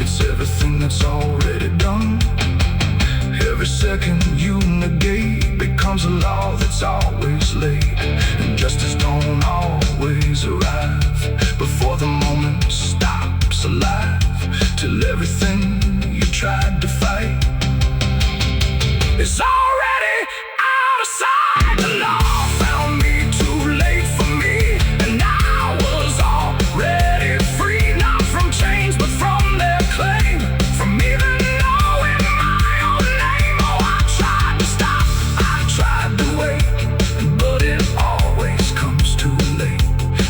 it's everything that's already done. Every second you negate becomes a law that's always late, and justice don't always arrive before the moment stops alive, till everything you tried to fight is already out of sight. The law found me too late for me, and I was already free, not from chains but from their claim, from even knowing my own name. Oh, I tried to stop, I tried to wait, but it always comes too late,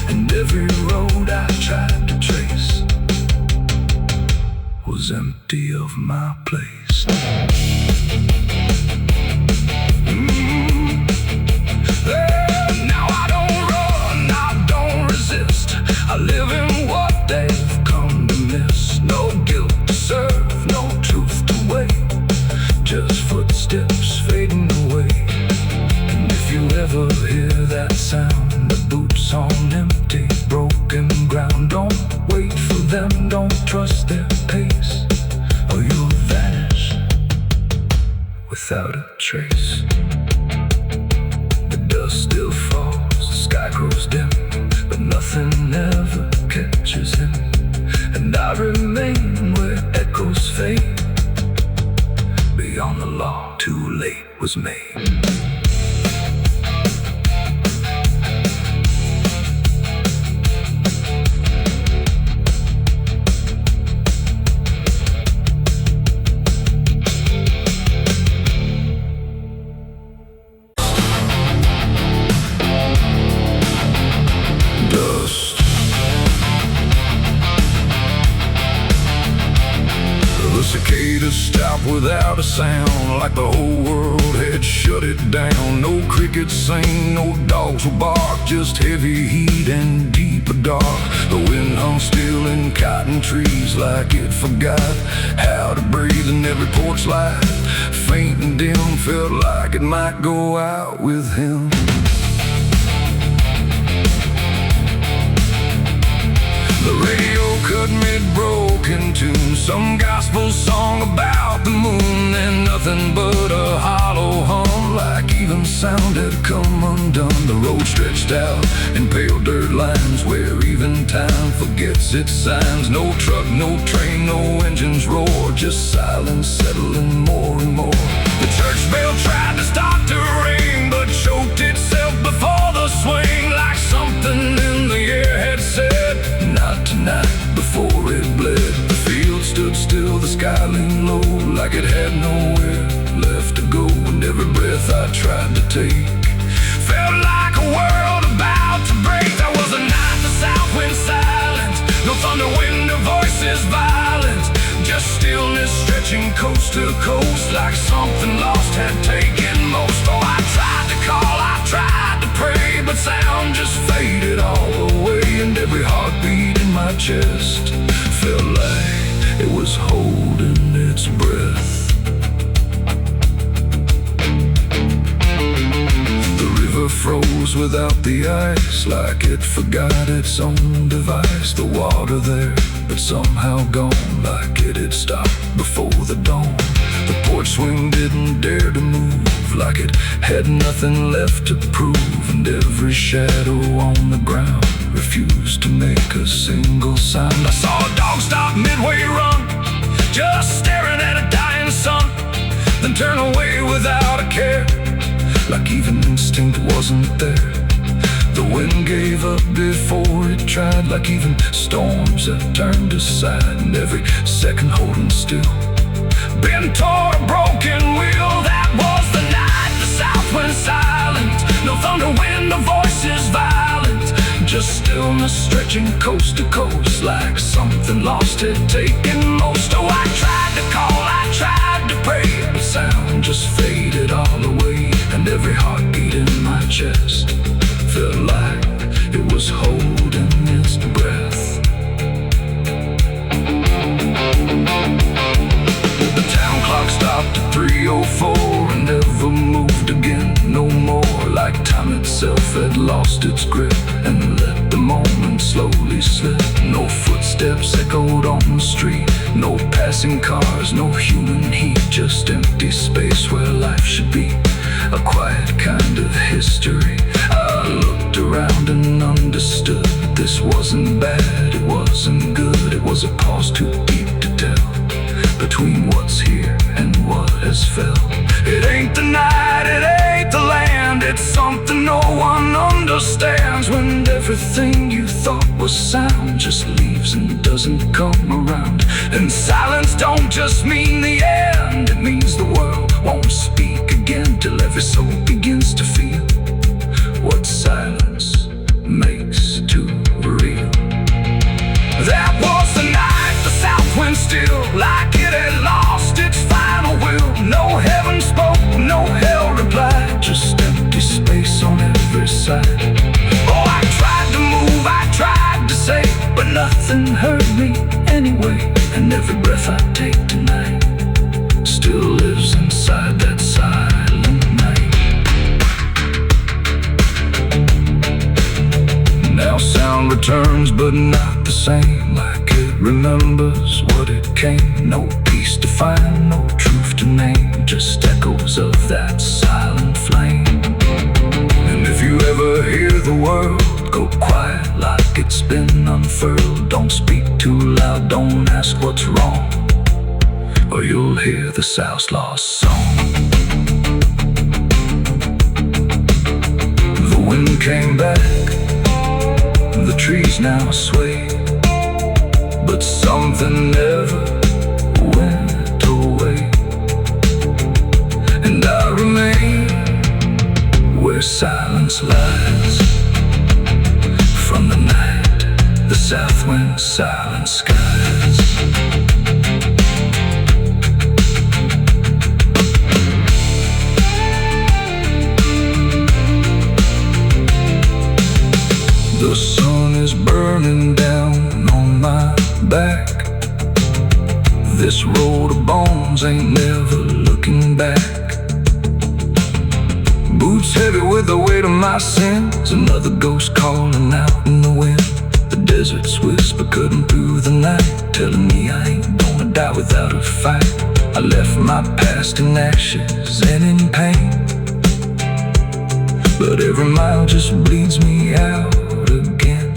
and every road I tried to trace was empty of my place. Now I don't run, I don't resist, I live in what they've come to miss. No guilt to serve, no truth to wait, just footsteps fading away. And if you ever hear that sound, the boots on empty, broken ground, don't wait for them, don't trust their pace, or you'll vanish without a trace. The dust still falls, the sky grows dim, but nothing ever catches him, and I remain where echoes fade. Beyond the law, too late was made. Cicadas stop without a sound, like the whole world had shut it down. No crickets sing, no dogs will bark, just heavy heat and deeper dark. The wind hung still in cotton trees, like it forgot how to breathe. And every porch light, faint and dim, felt like it might go out with him. The radio cut mid-broken tune, some gospel song about the moon, and nothing but a hollow hum, like even sound had come undone. The road stretched out in pale dirt lines, where even time forgets its signs. No truck, no train, no engines roar, just silence settling more and more. The church bell tried to start to ring, but choked itself before the swing, like something in the air had said, not tonight, before take. Felt like a world about to break. There was a night the south wind silent, no thunder, wind or voices violent, just stillness stretching coast to coast, like something lost had taken most. Oh, I tried to call, I tried to pray, but sound just faded all away, and every heartbeat in my chest felt like it was holding its breath. The river froze without the ice, like it forgot its own device. The water there, but somehow gone, like it had stopped before the dawn. The porch swing didn't dare to move, like it had nothing left to prove. And every shadow on the ground refused to make a single sound. I saw a dog stop midway run, just staring at a dying sun, then turn away without a care, like even instinct wasn't there. The wind gave up before it tried, like even storms had turned aside, and every second holding still bent toward a broken wheel. That was the night the south went silent, no thunder, wind or voices violent, just stillness stretching coast to coast, like something lost had taken most. Oh, I tried to call, I tried to pray, but sound just faded all away, and every heartbeat in my chest felt like it was holding its breath. The town clock stopped at 3:04 and never moved again no more, like time itself had lost its grip and let the moment slowly slip. No footsteps echoed on the street, no passing cars, no human heat, just empty space where life should be, a quiet kind of history. I looked around and understood this wasn't bad, it wasn't good, it was a pause too deep to tell between what's here and what has fell. It ain't the night, it ain't the land, it's something no one understands, when everything you thought was sound just leaves and doesn't come around. And silence don't just mean the end, it means the world won't speak again till every soul begins to feel what silence makes too real. That was the night the south went still, like it had lost its final will. No heaven spoke, no hell replied, just empty space on every side. Oh, I tried to move, I tried to say, but nothing heard me anyway. And every breath I take tonight still lives inside that silent night. Now sound returns, but not the same, like it remembers what it came. No peace to find, no truth to name, just echoes of that silent flame. And if you ever hear the world go quiet like it's been unfurled, don't speak too loud, don't ask what's wrong, or you'll hear the South's lost song. The wind came back, the trees now sway, but something never went away. And I remain where silence lies, from the night the south wind silent skies. The sun is burning down on my back. This road of bones ain't never looking back. Boots heavy with the weight of my sins, another ghost calling out in the wind. The desert's whisper cutting through the night, telling me I ain't gonna die without a fight. I left my past in ashes and in pain, but every mile just bleeds me out again.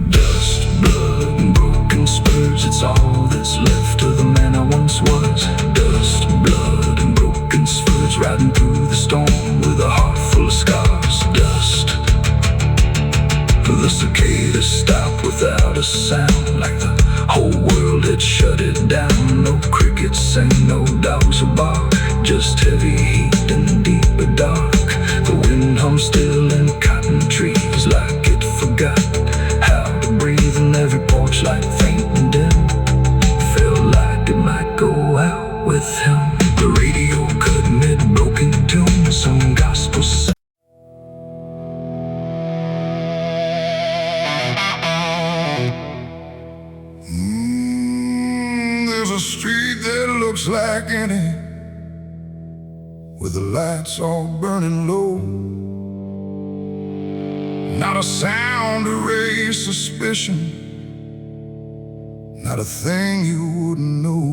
Dust, blood, and broken spurs, it's all that's left of the man I once was. Dust, blood, and broken spurs, riding through the storm with a heart full of scars. Dust, the cicadas stop without a sound, like the whole world had shut it down. No crickets sing, no dogs will bark, just heavy heat and deeper dark. The wind hums still in cotton trees like it forgot how to breathe, and every porch light faint and dim felt like it might go out with him. The radio cut mid-broken tune, some gospel song. There's a street that looks like any, with the lights all burning low. Not a sound to raise suspicion, not a thing you wouldn't know.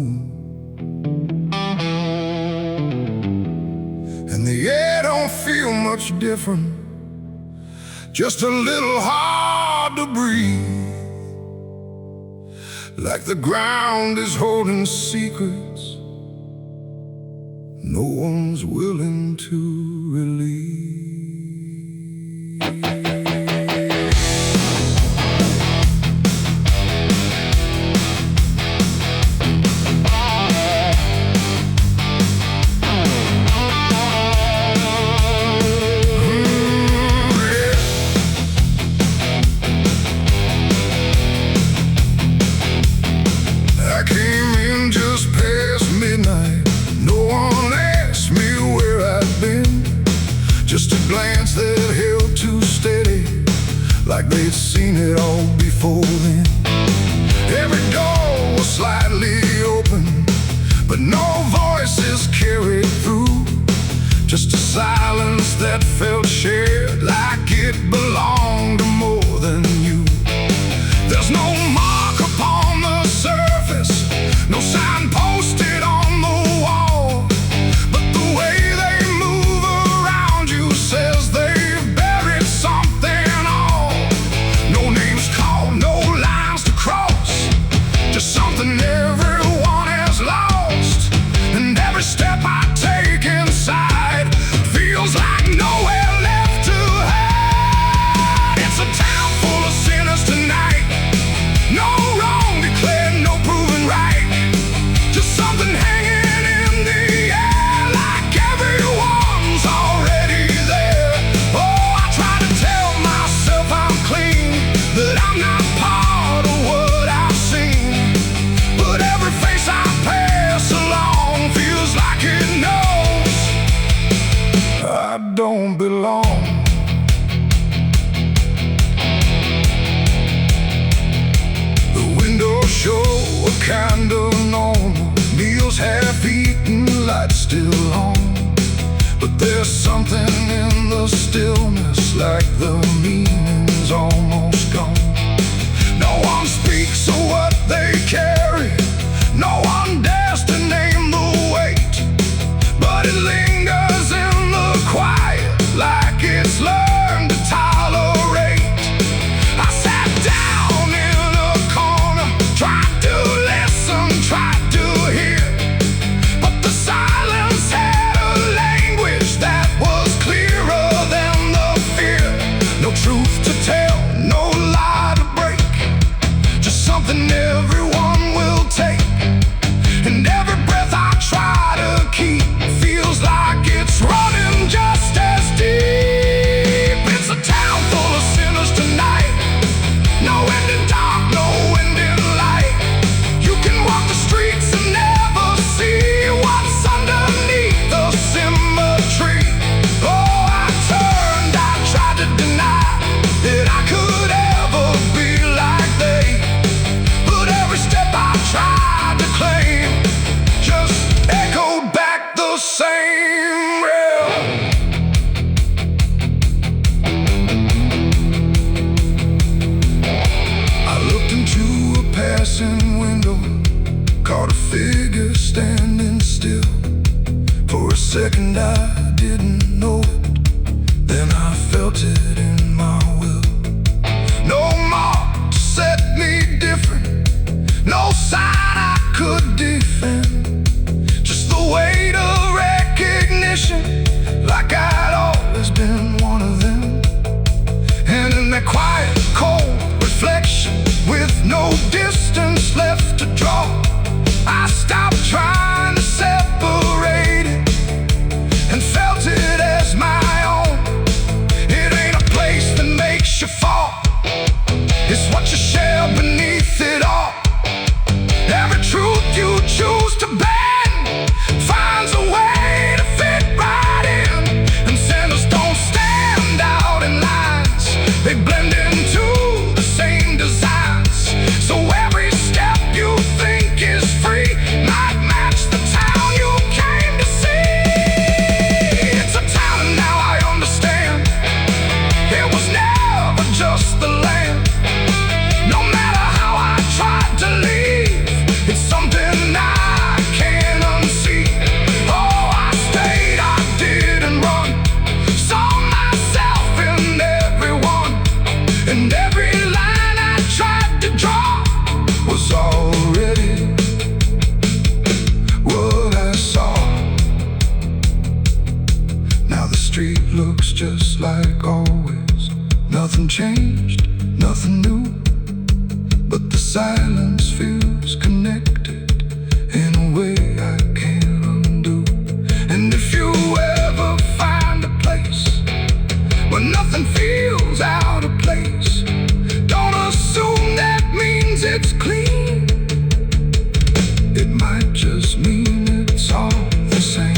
And the air don't feel much different, just a little hard to breathe. Like the ground is holding secrets no one's willing to release. I came in just past midnight. No one asked me where I'd been, just a glance that held too steady, like they'd seen it all before then. Every door was slightly open, but no voices carried through, just a silence that felt shared, like it belonged to more than you. There's no mark upon the surface, no sign posted on the wall, but the way they move around you says they've buried something all. No names called, no lines to cross, just something everyone has lost. And every step I take inside feels like nowhere left to hide. It's a town full of sinners tonight, no wrong declared, no proven right, just something hanging in the air, like everyone's already there. Oh, I try to tell myself I'm clean, that I'm not part of what I've seen, but every face I pass along feels like it knows I don't belong. The windows show a kind of normal, meals half eaten, lights still on, but there's something in the stillness, like the meaning's almost gone. No one speaks of what they carry, no one dares to name the weight, but it lingers in the quiet, like it's learned to tolerate. I sat down in a corner, tried to listen, tried to hear, but the silence had a language that was clearer than the fear. No truth to tell, no lie to break, just something everyone will take. And every breath I try to keep feels like street looks just like always. Nothing changed, nothing new, but the silence feels connected in a way I can't undo. And if you ever find a place where nothing feels out of place, don't assume that means it's clean. It might just mean it's all the same.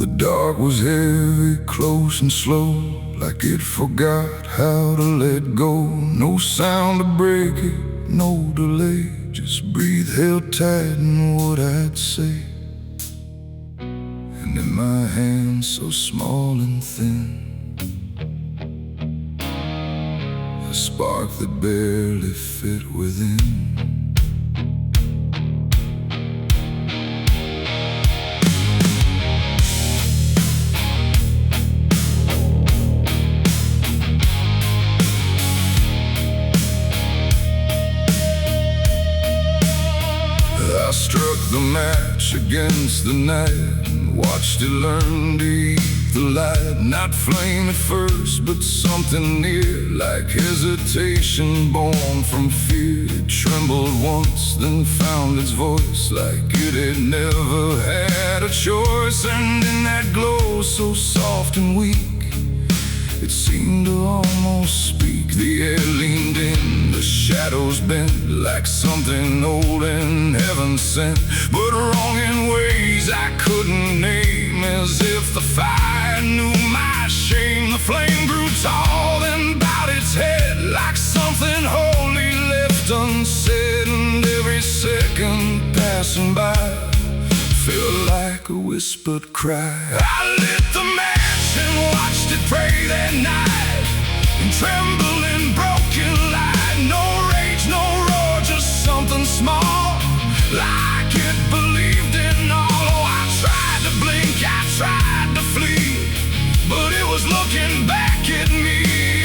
The dark was heavy, close and slow, like it forgot how to let go. No sound to break it, no delay, just breathe held tight in what I'd say. And in my hands so small and thin, a spark that barely fit within. I struck the match against the night and watched it learn to eat the light. Not flame at first, but something near, like hesitation born from fear. It trembled once, then found its voice, like it had never had a choice. And in that glow so soft and weak, it seemed to almost speak. The air leaned in, the shadows bent, like something old and heaven sent, but wrong in ways I couldn't name. As if the fire knew my shame. The flame grew tall, then bowed its head, like something holy left unsaid. And every second passing by felt like a whispered cry. I lit the match and watched it pray that night, and tremble in broken light. No rage, no roar, just something small, like it believed in all. Oh, I tried to blink, I tried to flee, but it was looking back at me.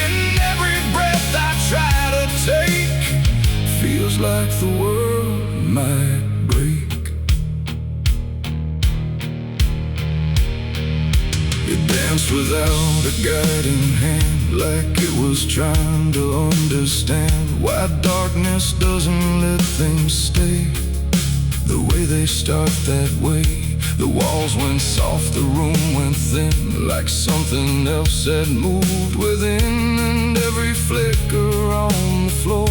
And every breath I try to take feels like the world might break. It danced without a guiding hand, like it was trying to understand why darkness doesn't let things stay the way they start that way. The walls went soft, the room went thin, like something else had moved within. And every flicker on the floor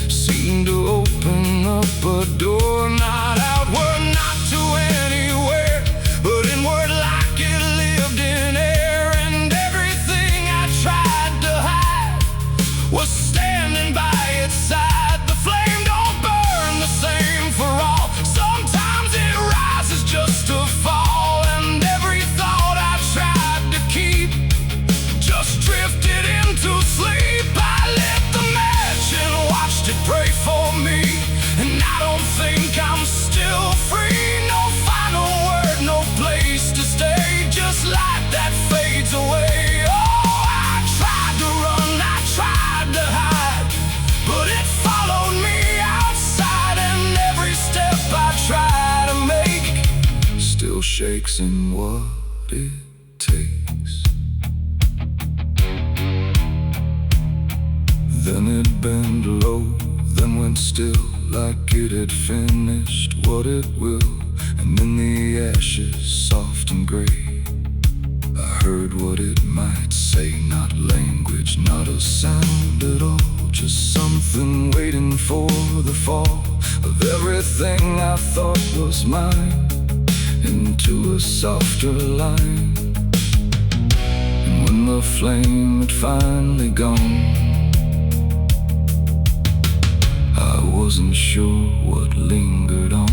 seemed to open up a door, not outward, not to anywhere, but inward, like it lived in air. And everything I tried to hide was standing by its side. The flame don't burn the same for all. Sometimes it rises just to fall. And every thought I tried to keep just drifted into sleep. I lit the match and watched it pray for me, and I don't think I'm still free. No final word, no place to stay, just light that fades away. Oh, I tried to run, I tried to hide, but it followed me outside. And every step I try to make still shakes in what it takes. Then it bent low, then went still, like it had finished what it will. And in the ashes, soft and gray, I heard what it might say. Not language, not a sound at all, just something waiting for the fall of everything I thought was mine into a softer line. And when the flame had finally gone, I wasn't sure what lingered on.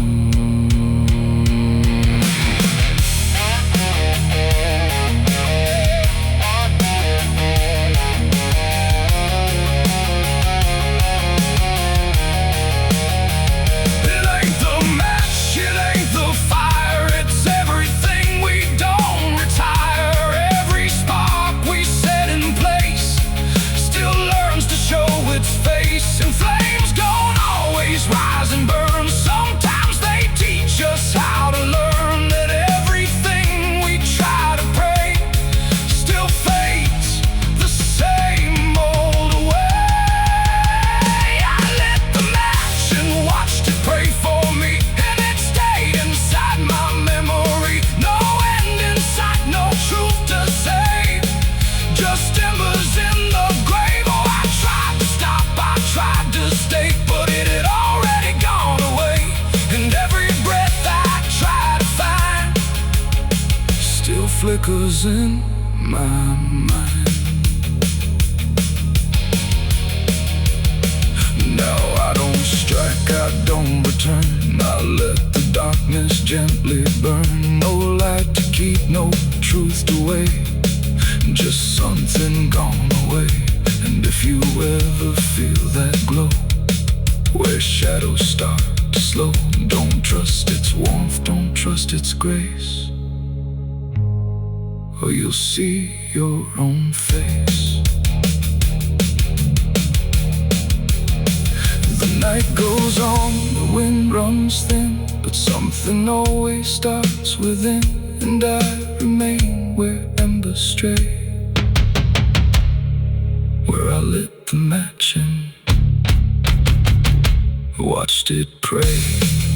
still flickers in my mind. Now I don't strike, I don't return. I let the darkness gently burn. No light to keep, no truth to weigh, just something gone away. And if you ever feel that glow, where shadows start to slow, don't trust its warmth, don't trust its grace, or you'll see your own face. The night goes on, the wind runs thin, but something always starts within. And I remain where embers stray, where I lit the match and watched it pray.